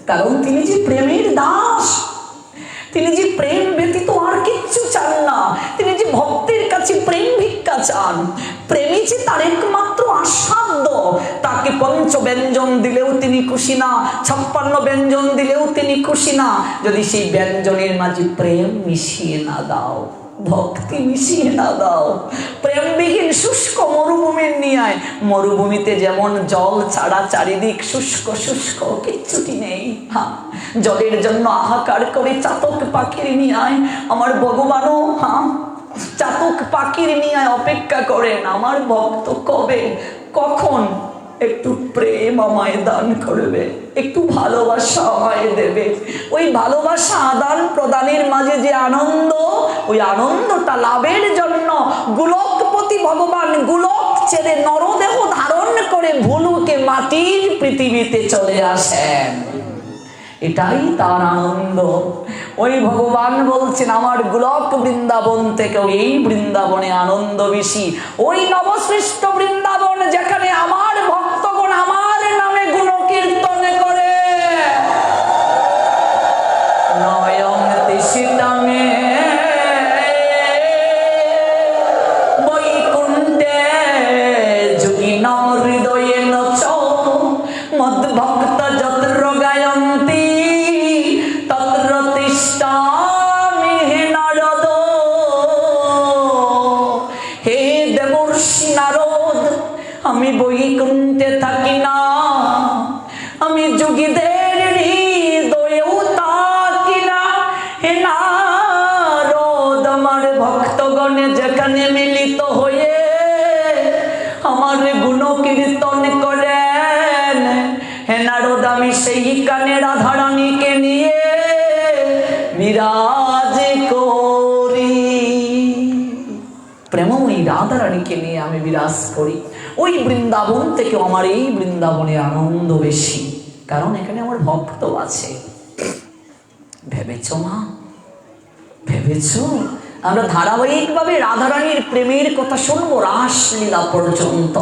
কারণ তিনি যে প্রেমের দাস, তিনি যে প্রেম ব্যতীত আর কিচ্ছু চান না, তিনি যে ভক্তের কাছে প্রেম ভিক্ষা চান। প্রেমী যে তার একমাত্র আস্বাদ্য, তাকে পঞ্চ ব্যঞ্জন দিলেও তিনি খুশি না, 56 ব্যঞ্জন দিলেও তিনি খুশি না, যদি সেই ব্যঞ্জনের মাঝে প্রেম মিশিয়ে না দাও, ভক্তি মিশিয়ে না দাও। প্রেমবিহীন শুষ্ক মরুভূমির নিয়ায়, মরুভূমিতে যেমন জল ছাড়া চারিদিক শুষ্ক শুষ্ক, কিচ্ছুটি নেই। জলের জন্য হাহাকার করে চাতক পাখির নিয়ায় আমার ভগবানও চাতক পাখির নিয়ায় অপেক্ষা করেন, আমার ভক্ত কবে কখন একটু প্রেম আমায় দান করবে, একটু ভালোবাসা আমায় দেবে। ওই ভালোবাসা আদান প্রদানের মাঝে যে আনন্দ, ওই আনন্দটা লাভের জন্য গোলকপতি ভগবান গোলক ছেড়ে নরদেহ ধারণ করে ভুলুকে মাটির পৃথিবীতে চলে আসেন। এটাই তার আনন্দ। ওই ভগবান বলছেন আমার গোলক বৃন্দাবন থেকেও এই বৃন্দাবনে আনন্দ বেশি। ওই নবসৃষ্ট বৃন্দাবন যেখানে আমার ভক্তগণ আমার নামে গুণ কীর্তন করে, নয়ন তিসিতামে বৈকুণ্ঠে যোগিন হৃদয়ে নচ মদ ভক্ত যত্র গায়ন্তি তত্র তিষ্ঠামি হে নারদ। হে দেবর্ষি নারদ, আমি বৈকুণ্ঠে থাকি না, আমি যোগীদের হৃদয়েও থাকি না। হে নারদ, আমার ভক্তগণে যেখানে মিলিত হয়ে আমার গুণ কীর্তন করেন, হে নারদ আমি সেই কানে রাধারানীকে নিয়ে বিরাজ করি। প্রেমময়ী রাধারানীকে নিয়ে আমি বিরাজ করি। ওই বৃন্দাবন থেকে আমার এই বৃন্দাবনে আনন্দ বেশি, কারণ এখানে আমার ভক্ত আছে। ভেবেছ মা, ভেবেছ? আমরা ধারাবাহিকভাবে রাধারানীর প্রেমের কথা শুনবো রাসলীলা পর্যন্ত।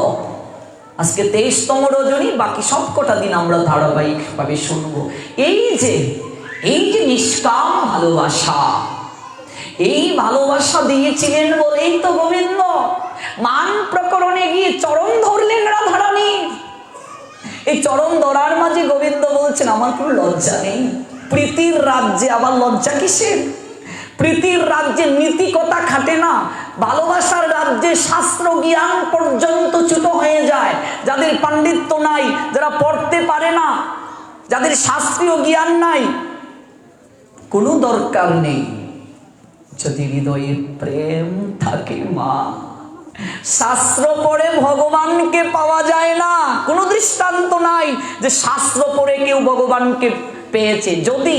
আজকে 23তম রজনী, বাকি সব কটা দিন আমরা ধারাবাহিকভাবে শুনবো। এই যে নিষ্কাম ভালোবাসা, এই ভালোবাসা দিয়েছিলেন বলেই তো গোবিন্দ মান প্রকরণে গিয়ে চরণ ধরলেন রাধারানী। এই চরণ ধরার মাঝে গোবিন্দ বলছেন আমার কোনো লজ্জা নেই। প্রীতির রাজ্যে আবার লজ্জা কিসের? প্রীতির রাজ্যে নীতি কথা খাটে না, ভালোবাসার রাজ্যে শাস্ত্র জ্ঞান পর্যন্ত চ্যুত হয়ে যায়। যাদের পাণ্ডিত্য নাই, যারা পড়তে পারে না, যাদের শাস্ত্রীয় জ্ঞান নাই, কোনো দরকার নেই। যদি হৃদয়ে প্রেম থাকে মা, শাস্ত্র পড়ে ভগবানকে পাওয়া যায় না। কোনো দৃষ্টান্ত নাই যে শাস্ত্র পড়ে কেউ ভগবানকে পেয়েছে। যদি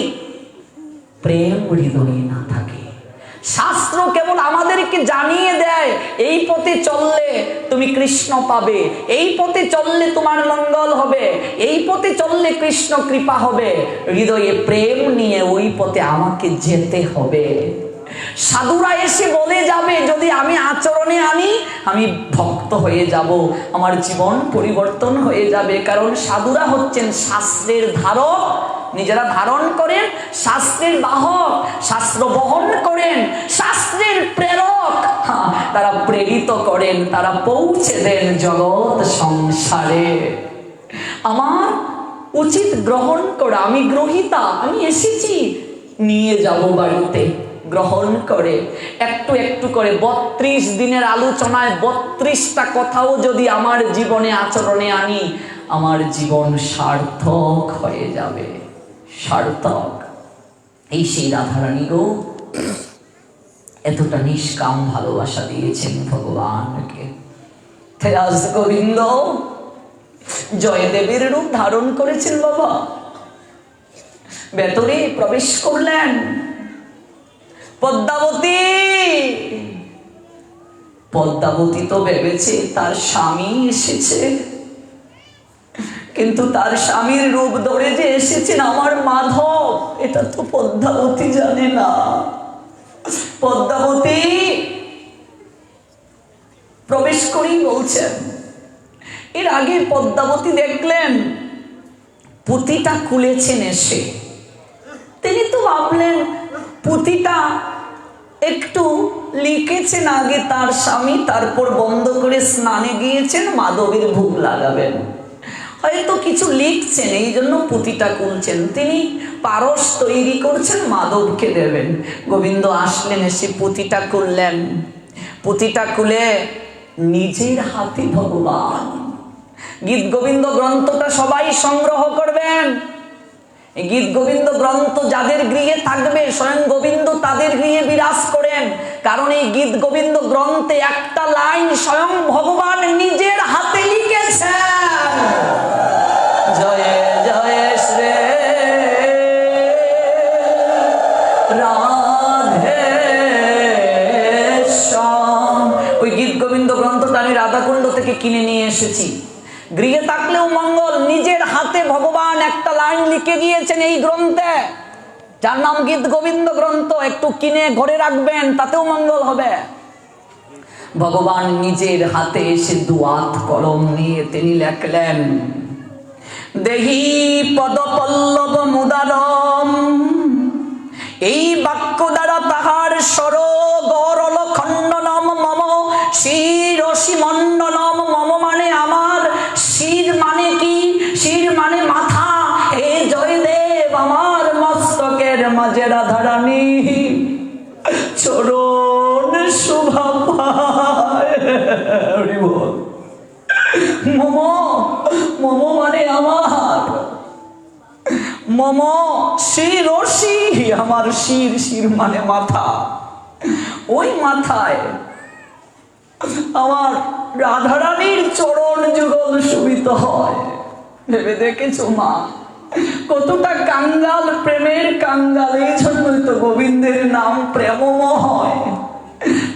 প্রেম হৃদয়ে না থাকে, শাস্ত্র কেবল আমাদেরকে জানিয়ে দেয় এই পথে চললে তুমি কৃষ্ণ পাবে, এই পথে চললে তোমার মঙ্গল হবে, এই পথে চললে কৃষ্ণ কৃপা হবে। হৃদয়ে প্রেম নিয়ে ওই পথে আমাকে যেতে হবে। সাধুরা এসে বলে যাবে যদি আমি আচরণে আনি, আমি ভক্ত হয়ে যাব, আমার জীবন পরিবর্তন হয়ে যাবে। কারণ সাধুরা হচ্ছেন শাস্ত্রের ধারক, নিজেরা ধারণ করেন, শাস্ত্রের বাহক, শাস্ত্র বহন করেন, শাস্ত্রের প্রেরক। তারা প্রেরিত করেন, তারা পৌঁছে দেন জগৎ সংসারে। আমার উচিত গ্রহণ করা, আমি গ্রহিতা, আমি এসেছি, নিয়ে যাব বাড়িতে। গ্রহণ করে একটু একটু করে 32 দিনের আলোচনায় 32টা কথাও যদি আমার জীবনে আচরণে আনি, আমার জীবন সার্থক হয়ে যাবে, সার্থক। এই সেই রাধারানী গো এতটা নিষ্কাম ভালোবাসা দিয়েছেন ভগবানকে। রাজ গোবিন্দ জয়দেবের রূপ ধারণ করেছেন বাবা, ভেতরে প্রবেশ করলেন। পদ্মাবতী পদ্মাবতী তো ভেবেছে তার স্বামী এসেছে, কিন্তু তার স্বামীর রূপ ধরে যে এসেছেন আমার মাধব, এটা তো পদ্মাবতী জানে না। পদ্মাবতী প্রবেশ করেই বলছেন। এর আগে পদ্মাবতী দেখলেন পুঁতিটা খুলেছেন এসে, তিনি তো ভাবলেন পুঁতিটা একটু লিখেছেন আগে তার স্বামী, তারপর বন্ধ করে স্নানে গিয়েছেন, মাধবের ভোগ লাগাবেন, হয়তো কিছু লিখছেন এই জন্য পুঁতিটা খুলছেন। তিনি পারস তৈরি করছেন, মাধবকে দেবেন। গোবিন্দ আসলেন, এসে পুঁতিটা খুললেন। পুঁতিটা খুলে নিজের হাতে ভগবান। গীত গোবিন্দ গ্রন্থটা সবাই সংগ্রহ করবেন। এই গীত গোবিন্দ গ্রন্থ যাদের গৃহে থাকবে স্বয়ং গোবিন্দ তাদের গৃহে বিরাজ করেন, কারণ এই গীত গোবিন্দ গ্রন্থে একটা লাইন স্বয়ং ভগবান নিজের হাতে লিখেছেন। জয় জয় শ্রী রাধে শ্যাম। ওই গীত গোবিন্দ গ্রন্থটা আমি রাধাকুণ্ড থেকে কিনে নিয়ে এসেছি। গৃহে থাকলেও মঙ্গল, নিজের হাতে ভগবান একটা লাইন লিখে গিয়েছেন এই গ্রন্থে, যার নাম গীত গোবিন্দ গ্রন্থ। একটু কিনে ঘরে রাখবেন, তাতেও মঙ্গল হবে। ভগবান নিজের হাতে এসে দুয়াত কলম নিয়ে তিনি লেখলেন, দেহি পদ পল্লব মুদারম। এই বাক্য দ্বারা তাহার সর গরল খণ্ডনম মম শিরসি মণ্ডনম। মম মানে আমার, শির মানে কি? শির মানে মাথা। হে জয়দেব, আমার মস্তকের মাঝে রাধারানী চরণ শোভা পায়। মম, মম মানে আমার, মম শিরসি আমার শির, শির মানে মাথা। ওই মাথায় আমার রাধারানীর চরণ যুগল শোভিত হয়। ভেবে দেখেছো মা কতটা কাঙ্গাল, প্রেমের কাঙ্গাল। এই জন্যই তো গোবিন্দের নাম প্রেমময়।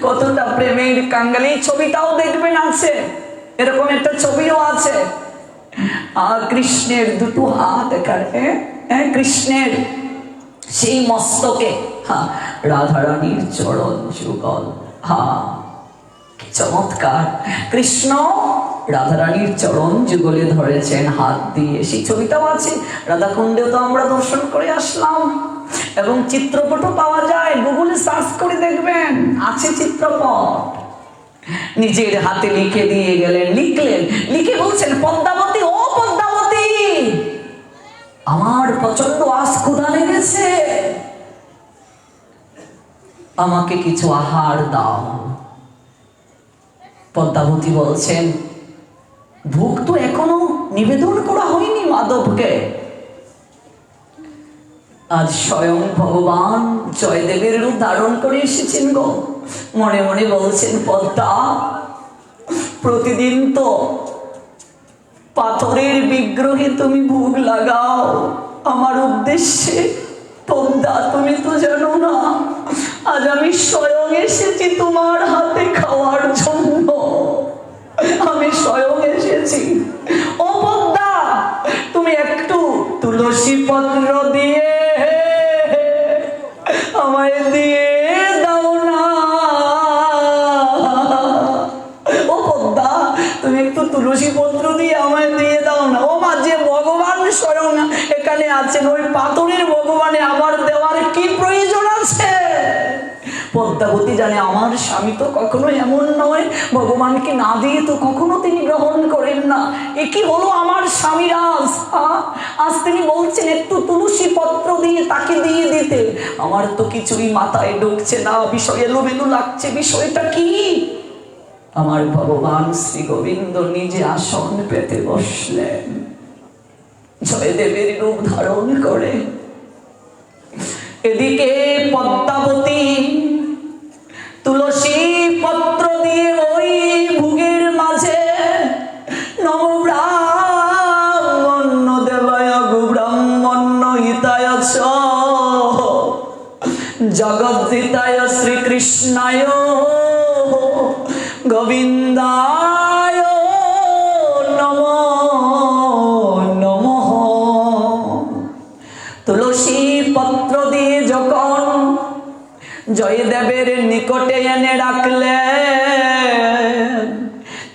কতটা প্রেমের কাঙ্গাল। এই ছবিটাও দেখবেন আছে, এরকম একটা ছবিও আছে। আর কৃষ্ণের দুটো হাত এখানে, কৃষ্ণের সেই মস্তকে রাধারানীর চরণ যুগল। চমৎকার। কৃষ্ণ রাধারানীর চরণ যুগলে ধরেছেন হাত দিয়ে, সেই ছবিটাও আছে। রাধাকুণ্ডেও তো আমরা দর্শন করে আসলাম, এবং চিত্রপটও পাওয়া যায়, গুগলে সার্চ করে দেখবেন, আছে চিত্রপট। নিজের হাতে লিখে দিয়ে গেলেন, লিখলেন, লিখে বলছেন, পদ্মাবতী, ও পদ্মাবতী, আমার প্রচন্ড আজ ক্ষুধা লেগেছে, আমাকে কিছু আহার দাও। পদ্মাবতী বলছেন, ভোগ তো এখনো নিবেদন করা হয়নি মাধবকে। আজ স্বয়ং ভগবান জয়দেবের রূপ ধারণ করে এসেছেন গো। মনে মনে বলছেন, পদ্মা, প্রতিদিন তো পাথরের বিগ্রহে তুমি ভোগ লাগাও আমার উদ্দেশ্যে। পদ্মা, তুমি তো জানো না আজ আমি স্বয়ং এসেছি তোমার হাতে খাওয়ার জন্য। আমি স্বয়ং এসেছি। ও পদ্মা, তুমি একটু তুলসী পত্র দিয়ে আমায় দিয়ে দাও না। ও পদ্মা, তুমি একটু তুলসী পত্র দিয়ে আমায় দিয়ে দাও না। ও মা, যে ভগবান স্বয়ং এখানে আছেন, ওই পাথরের ভগবানে আমার দেওয়ার কি প্রয়োজন আছে? পদ্মা পদ্মাবতী জানে আমার স্বামী তো কখনো এমন নয়, ভগবানকে না দিয়ে তো কখনো তিনি গ্রহণ করেন না। এ কি হলো আমার স্বামীর আজ? আজ তিনি বলছেন একটু তুলসী পত্র দিয়ে তাকে দিয়ে দিতে। আমার তো কিছুই মাথায় ঢুকছে না, বিষয় এলোমেলো লাগছে। বিষয়টা কি? আমার ভগবান শ্রী গোবিন্দ নিজে আসন পেতে বসলেন, জয়দেবের রূপ ধারণ করে। এদিকে পদ্মাবতী তুলসী পত্র দিয়ে ওই ভুগের মাঝে নম ব্রাহ্মণ দেবায় গো ব্রাহ্মণ হিতায় চ জগদ্ধিতায় শ্রীকৃষ্ণায় গোবিন্দায় নমো নমঃ। তুলসী পত্র দিয়ে যখন জয়দেবের নিকটে এনে রাখলেন,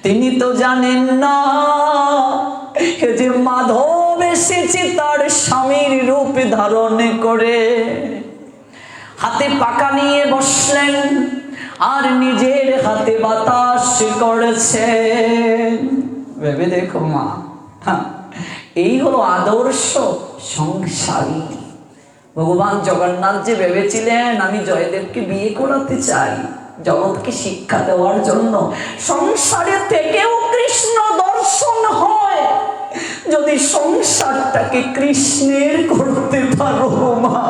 তিনি তো জানেন না এ যে মাধব এসেছে তার স্বামীর রূপ ধারণ করে। হাতে পাকা নিয়ে বসলেন আর নিজের হাতে বাতাস করেছেন। ভেবে দেখো মা, এই হলো আদর্শ সংসারী। ভগবান জগন্নাথ যে ভেবেছিলেন আমি জয়দেবকে বিয়ে করাতে চাই জগৎকে শিক্ষা দেওয়ার জন্য। সংসারে থেকেও কৃষ্ণ দর্শন হয় যদি সংসারটাকে কৃষ্ণের করতে পারো মা।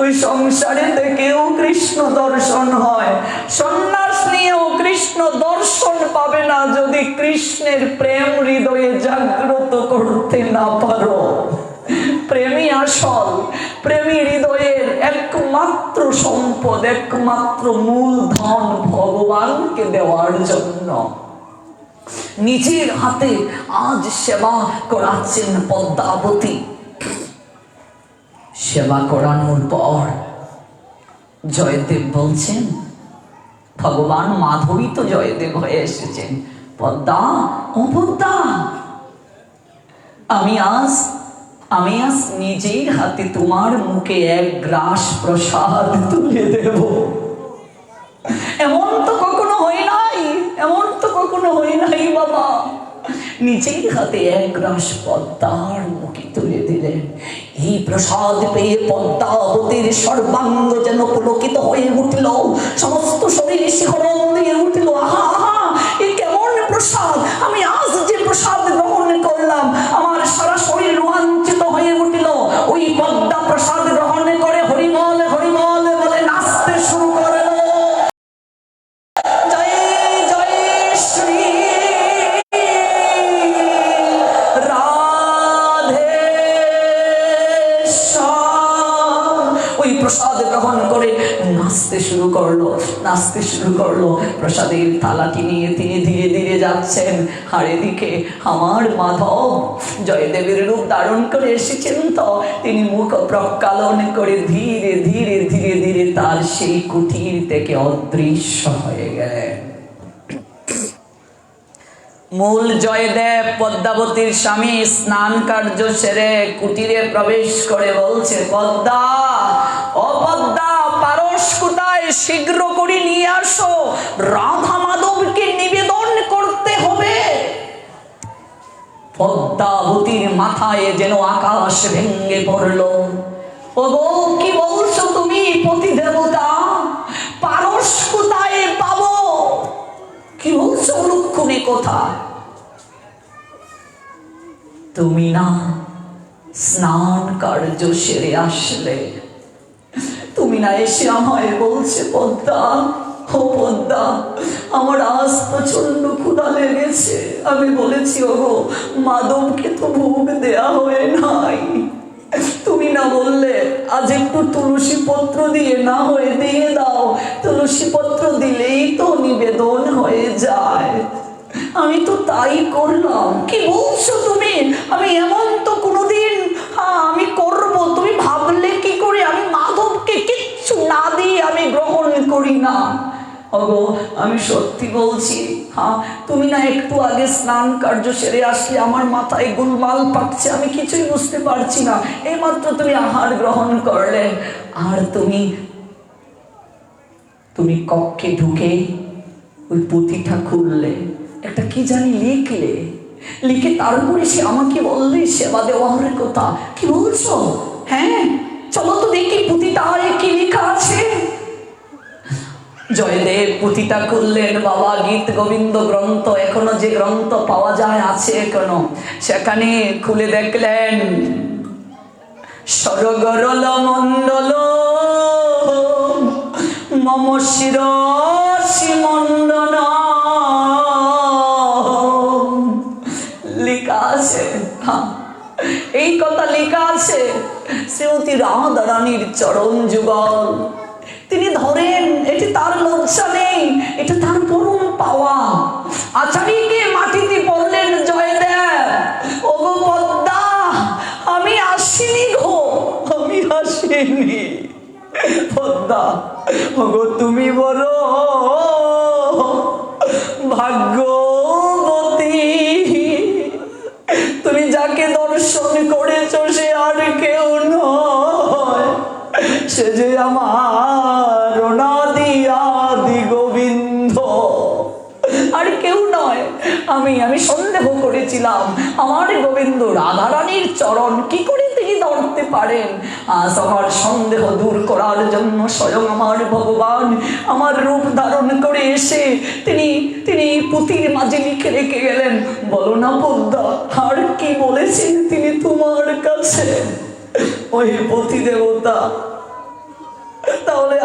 ওই সংসারে থেকেও কৃষ্ণ দর্শন হয়। সন্ন্যাস নিয়েও কৃষ্ণ দর্শন পাবে না যদি কৃষ্ণের প্রেম হৃদয়ে জাগ্রত করতে না পারো। প্রেমী আসল, প্রেমী হৃদয়ের একমাত্র সম্পদ, একমাত্র মূলধন ভগবানকে দেওয়ার জন্য। নিজের হাতে আজ সেবা করাচ্ছেন পদ্মাবতী। সেবা করানোর পর জয়দেব বলছেন, ভগবান মাধবী তো জয়দেব হয়ে এসেছেন। পদ্মা, ও পদ্মা, আমি আজ নিজের হাতে তোমার মুখে এক গ্রাস প্রসাদ তুলে দেব। এমন তো কখনো হয় নাই, এমন তো কখনো হয় নাই বাবা। নিজের হাতে এক গ্রাস পদ্মার মুখে তুলে দিলেন। এই প্রসাদ পেয়ে পদ্মাবতীর সর্বাঙ্গ যেন পুলকিত হয়ে উঠল, সমস্ত শরীর শিহরণ দিয়ে উঠল। আহা আহা, এ কেমন প্রসাদ! আমি আজ যে প্রসাদ গ্রহণ করলাম আমার সারা শরীর রোমাঞ্চিত হয়ে উঠল। ওই পদ্মা প্রসাদ গ্রহণ করে হরিবল হরিবল বলে নাচতে শুরু করল। জয় জয় শ্রী ওই প্রসাদ গ্রহণ করে নাচতে শুরু করলো, নাচতে শুরু করলো। প্রসাদের থালাটি নিয়ে তিনি ধীরে ধীরে যাচ্ছেন। আর এদিকে আমার মাধব জয়দেবের রূপ ধারণ করে এসেছেন তো তিনি মুখ প্রক্ষালন করে ধীরে ধীরে ধীরে ধীরে তার সেই কুটির থেকে অদৃশ্য হয়ে গেলেন। মূল জয়দেব পদ্মাবতীর স্বামী স্নান কার্য সেরে কুটিরে প্রবেশ করে বলছে, পদ্মা, ও পদ্মা, পারস কোথায়? শীঘ্র করে নিয়ে আসো, রাধা মাধবকে নিবেদন করতে হবে। পদ্মাবতীর মাথায় যেন আকাশ ভেঙে পড়লো। ও গো, কি বলছো তুমি পতি দেবতা? পারস কোথায় পাবো? কি বলছো অলক্ষণে কথা? তুমি না স্নান কার্য সেরে আসলে, তুমি না এসে আমায় বলছে পদ্মা, ও পদ্মা, আমার আজ প্রচন্ড ক্ষুধা লেগেছে। আমি বলেছি ওগো মাধবকে তো ভোগ দেয়া হয়ে নাই। তুমি না বললে আজ একটু তুলসী পত্র দিয়ে না হয়ে দিয়ে দাও, তুলসী পত্র দিলেই তো নিবেদন হয়ে যায়। আমি তো তাই করলাম। কি বলছো তুমি? আমি এমন তো কোনোদিন আমি করব তুমি ভাবলে কি করে? আমি মাধবকে কিচ্ছু না দিয়ে আমি গ্রহণ করি না। ওগো আমি সত্যি বলছি, তুমি না একটু আগে স্নান কার্য সেরে আসলে আমার মাথায় গোলমাল পাকছে, আমি কিছুই বুঝতে পারছি না। এইমাত্র তুমি আহার গ্রহণ করলে আর তুমি তুমি কক্ষে ঢুকে ওই পুঁথিটা খুললে, একটা কি জানি লিখলে, লিখে তারপরে সে আমাকে বললে সেবা দেওয়ার কথা। কি বলছো? হ্যাঁ, চলো তো দেখি পুঁথিটা কি লেখা আছে। জয়দেব পুঁথিটা খুললেন। বাবা, গীত গোবিন্দ গ্রন্থ, এখনো যে গ্রন্থ পাওয়া যায় আছে এখনো, সেখানে খুলে দেখলেন সরগরল মণ্ডল মম শিরসি মণ্ডন লেখা আছে। এই কথা লেখা আছে শ্রীমতী রাধা রানীর চরণ যুগল। তিনি ধরেন, এটি তার লজ্জা নেই, এটা তার পরম পাওয়া। আচারীকে মাটিতে বললেন জয়দেব, ওগো পদ্মা, আমি আসিনি গো, আমি আসিনি। পদ্মা, ওগো তুমি বলো ভাগ্যবতী, তুমি যাকে দর্শন করেছো সে আর কেউ নয়, সে যে আমার অনাদি আদি গোবিন্দ, আর কেউ নয়। আমি সন্দেহ করেছিলাম আমার গোবিন্দ রাধারানীর চরণ কি করে তিনি ধরতে পারেন। আজ আমার সন্দেহ দূর করার জন্য স্বয়ং আমার ভগবান আমার রূপ ধারণ করে এসে তিনি পুঁথির মাঝে লিখে রেখে গেলেন। বলো না পদ্মা, আর কি বলেছেন তিনি তোমার কাছে? ওই পতি দেবতা। তাহলে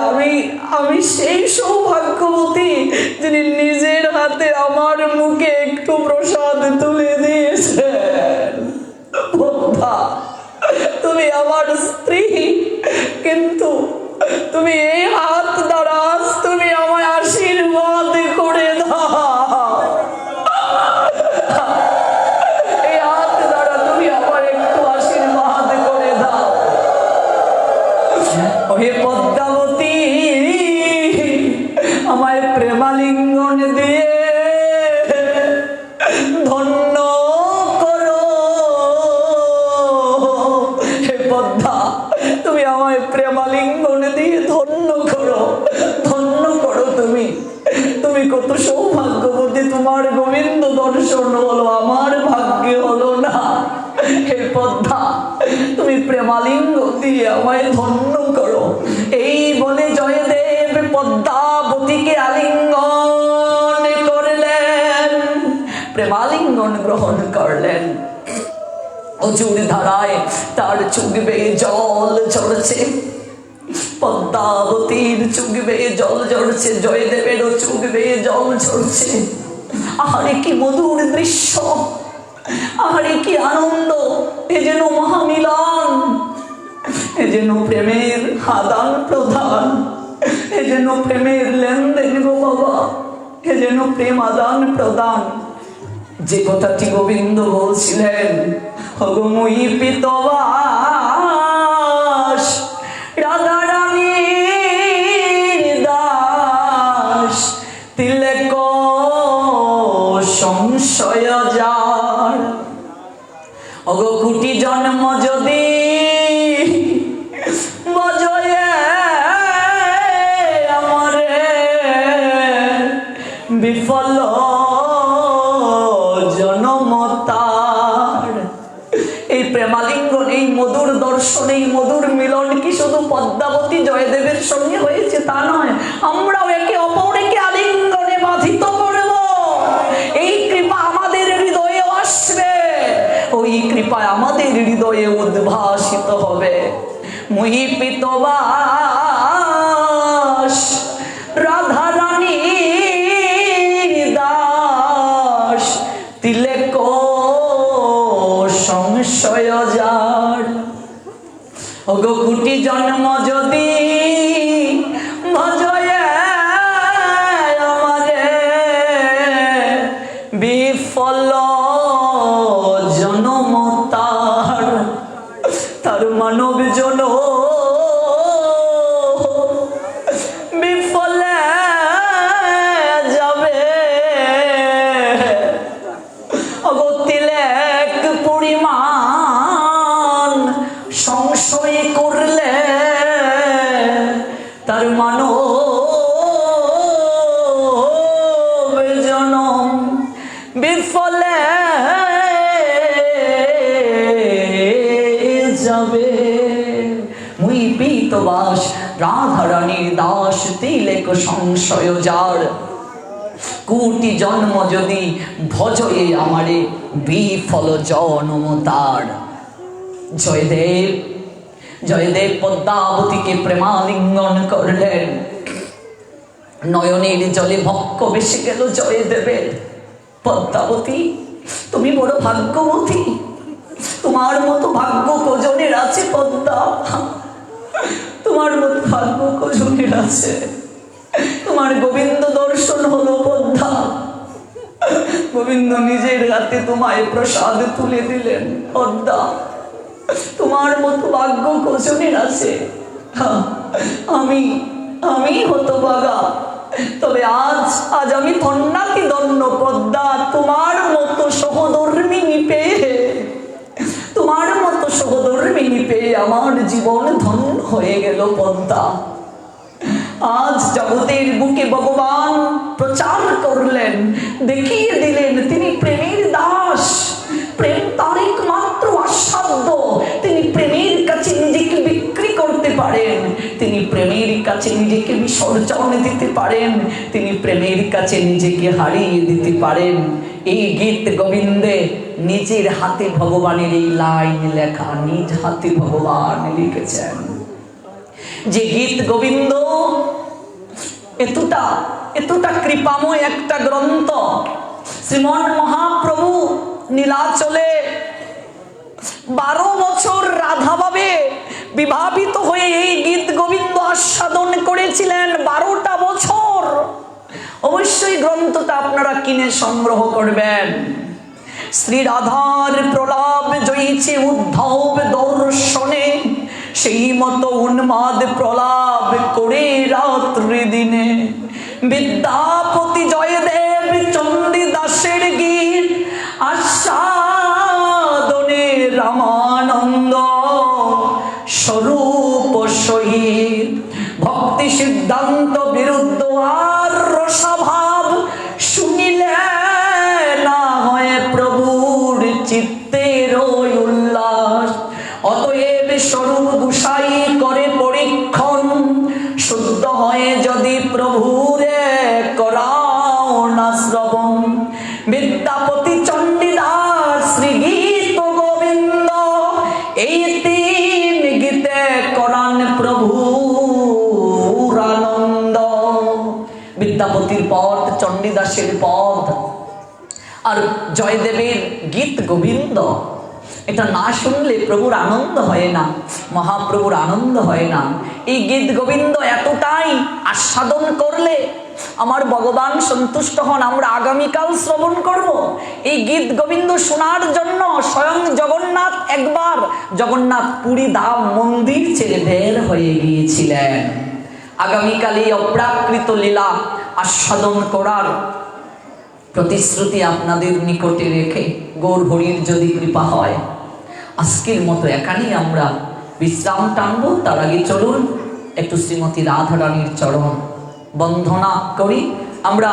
আমি সেই সৌভাগ্যবতী যিনি নিজের হাতে আমার মুখে একটু প্রসাদ তুলে দিয়েছেন। পদ্মা, তুমি আমার স্ত্রী, কিন্তু তুমি এই হাত দ্বারা তুমি আমায় আশীর্বাদ করে দাও। এই হাত দ্বারা তুমি আমার একটু আশীর্বাদ করে দাও। ওহে পদ্মাবতী, আমায় প্রেমালিঙ্গন দিয়ে ধন্য করো। হে পদ্মা, তুমি আমায় প্রেমালিঙ্গন দিয়ে ধন্য করো, ধন্য করো। তুমি কত সৌভাগ্যবতী, তোমার গোবিন্দ দর্শন হলো, আমার ভাগ্যে হলো না। হে পদ্মা, তুমি প্রেমালিঙ্গ দিয়ে আমায় ধন্য করো। এই বলে জয়দেব পদ্মাবতীকে আলিঙ্গন করলেন, প্রেমালিঙ্গন গ্রহণ করলেন। অজুর ধারায় তার চোখ বেয়ে জল ঝরছে, পদ্মাবতীর চোখ বেয়ে জল ঝরছে, জয়দেবেরও চোখ বেয়ে জল ঝরছে। আরে কি মধুর দৃশ্য, আরে কি আনন্দ! এ যেন মহামিলন, এ যেন প্রেমের আদান প্রদান, এ যেন প্রেমের লেনদেন গো বাবা, এ যেন প্রেম আদান প্রদান। যে কথাটি গোবিন্দ বলছিলেন, অগময়ী পিতবাস রাধা রানীর দাস, তিলক সংশয় যার, অগ কুটি জন্ম যদি বজয়ে আমরে বিফল জনমতার। এই প্রেমালিঙ্গন, এই মধুর দর্শন, এই মধুর মিলন কি শুধু পদ্মাবতী জয়দেবের সঙ্গে হয়েছে তা নয়, আমরাও একে অপরকে আলিঙ্গনে বাধিত করব। এই কৃপা আমাদের হৃদয়ে আসবে, ওই কৃপায় আমাদের হৃদয়ে উদ্ভাসিত হবে। মুহি পিতবাস রাধা রানীর দাস, তিলক সংশয় যার, ওগো কুটি জন্ম যদি ভজয়ে আমারে বিফল জনমতার। তার মানব জন বিফলে যাবে, অগতিলেক পরিমাণ সংশয় করলে তার মানব যাবে। মুই পীতবাস রাধারানীর দাস, তিলেক সংশয় যার, কোটি জন্ম যদি ভজয়ে আমারে, বিফল জন্ম তার। জয়দেব, জয়দেব পদ্মাবতীকে প্রেমালিঙ্গন করলেন, নয়নের জলে ভক্ষ বেশি গেল জয়দেবের। পদ্মাবতী, তুমি বড় ভাগ্যবতী, তোমার মতো ভাগ্য কজনের আছে পদ্মা? তোমার মতো ভাগ্য কজনের আছে? তোমার গোবিন্দ দর্শন হলো পদ্মা, গোবিন্দ নিজের হাতে তোমায় প্রসাদ তুলে দিলেন। পদ্মা, তোমার মতো ভাগ্য কজনের আছে? আমি আমি হতভাগা, তবে আজ আমি ধন্যাতি ধন্য পদ্মা, তোমার মতো সহধর্মিণী পেয়ে, তোমার মতো সহধর্মিণী পেয়ে আমার জীবন ধন্য হয়ে গেল পদ্মা। আজ জগতের বুকে ভগবান প্রচার করলেন, দেখিয়ে দিলেন তিনি প্রেমের দাস, প্রেম তার একমাত্র আস্বাদ্য। তিনি প্রেমের কাছে নিজেকে বিক্রি করতে পারেন, তিনি প্রেমের কাছে নিজেকে বিসর্জন দিতে পারেন, তিনি প্রেমের কাছে নিজেকে হারিয়ে দিতে পারেন। এই গীত গোবিন্দে নিজের হাতে ভগবানের এই লাইন লেখা, নিজ হাতে ভগবান লিখেছেন। যে গীত গোবিন্দ এতটা এতটা কৃপাময় একটা গ্রন্থ, শ্রীমন মহাপ্রভু নীলাচলে 12 বছর রাধা ভাবে বিভাবিত হয়ে এই গীত গোবিন্দ আস্বাদন করেছিলেন। 12টা বছর। অবশ্যই গ্রন্থটা আপনারা কিনে সংগ্রহ করবেন। শ্রী রাধার প্রলাপ জয়ীছে উদ্ধব দর্শনে, সেই মতো উন্মাদ প্রলাপ করে রাত্রি দিনে। বিদ্যাপতি জয়দেব চণ্ডীদাসের গীত আস্বাদনে রামানন্দ স্বরূপ সহিত, ভক্তি সিদ্ধান্ত বিরুদ্ধ আর রসাভাব শুনিলে না হয় প্রভুর চিত্তের উল্লাস। অতএব স্বরূপ গুসাই করে পরীক্ষণ, শুদ্ধ হয়ে যদি প্রভুরে করাও না শ্রবণ। বিদ্যাপতি চণ্ডীদাস শ্রী গীত গোবিন্দ, এই 3 গীতে করান প্রভুর আনন্দ। বিদ্যাপতির পথ, চণ্ডীদাসের পথ আর জয়দেবের গীত গোবিন্দ, এটা না শুনলে প্রভুর আনন্দ হয় না, মহাপ্রভুর আনন্দ হয় না। এই গীত গোবিন্দ এতটাই আস্বাদন করলে আমার ভগবান সন্তুষ্ট হন। আমরা আগামীকাল শ্রবণ করব এই গীত গোবিন্দ শোনার জন্য। স্বয়ং জগন্নাথ একবার জগন্নাথ পুরী ধাম মন্দির ছেড়ে বের হয়ে গিয়েছিলেন। আগামীকাল এই অপ্রাকৃত লীলা আস্বাদন করার প্রতিশ্রুতি আপনাদের নিকটে রেখে, গৌর হরির যদি কৃপা হয়, আজকের মতো এখানেই আমরা বিশ্রাম টানব। তার আগে চলুন একটু শ্রীমতী রাধারানীর চরণ বন্দনা করি। আমরা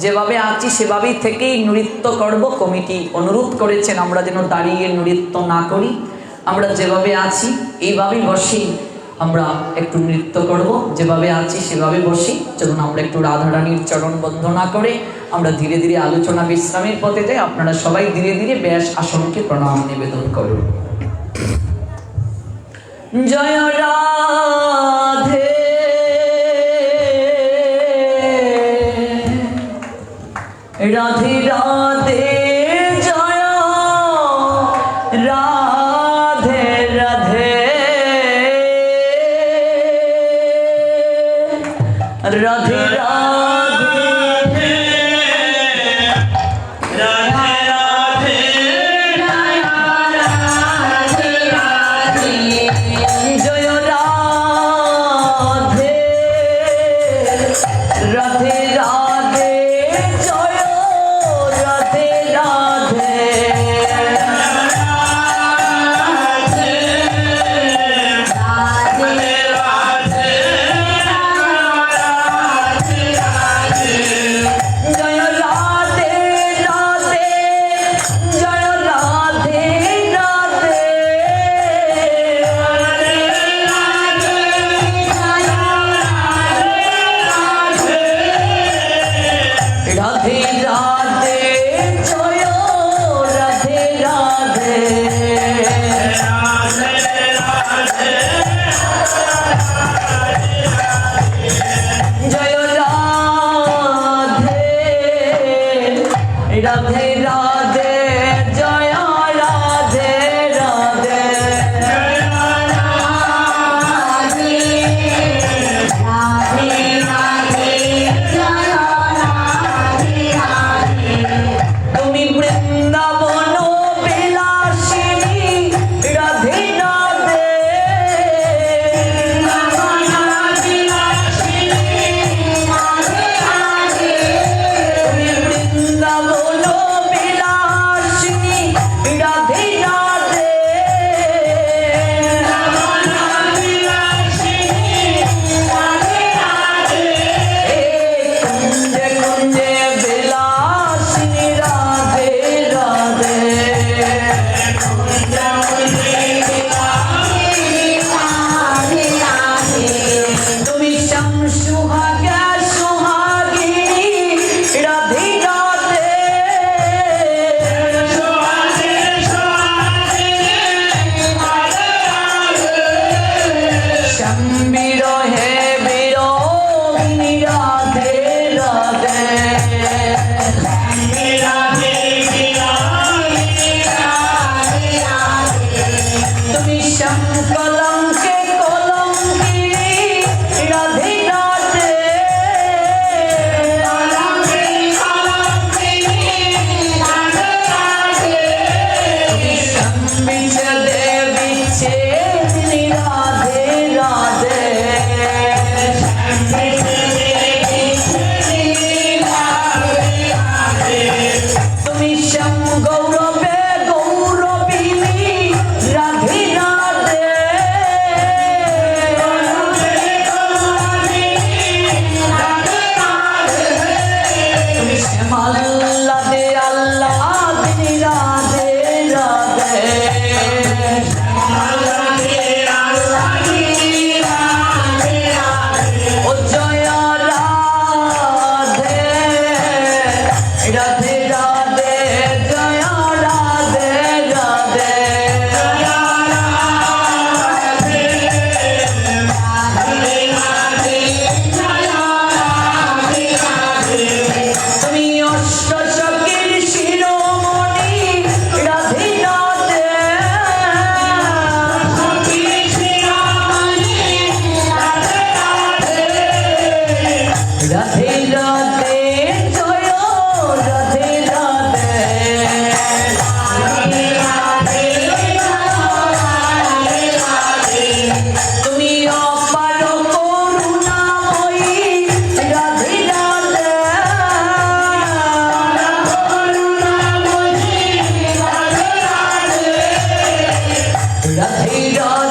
যেভাবে আছি সেভাবেই থেকেই নৃত্য করব। কমিটি অনুরোধ করেছেন আমরা যেন দাঁড়িয়ে নৃত্য না করি, আমরা যেভাবে আছি এইভাবেই বসি আমরা একটু নৃত্য করব। যেভাবে আছি সেভাবে বসি। চলুন আমরা একটু রাধারানীর চরণ বন্দনা করে আমরা ধীরে ধীরে আলোচনা বিশ্রামের পথে যাই। আপনারা সবাই ধীরে ধীরে ব্যাস আসনকে প্রণাম নিবেদন করুন। জয় রাধে রাধে রাধে, জয় রাধে রাধে, রাধে রাধে, রাধে রাধে, জয় রাধে রাধে রাধে, জয় রাধে রাধে, রাধে রাধে, বিছে দে বিছে দিলি রাধে রাধে তুমি শ্যাম গৌরবে গৌরবিনী রাধে রাধে তুমি শ্যাম আল্লাহ দে আল্লাহ দিলি রাধে রাধে ও জয় রাধে রাধে রাধে জয় রাধে রাধে তুমি অষ্ট সখীর শিরোমণি রাধে রাধে রাধে রাধে জয় রাধে রাধে তুমি অপার করুণাময়ী রাধে রাধে রাধে রাধে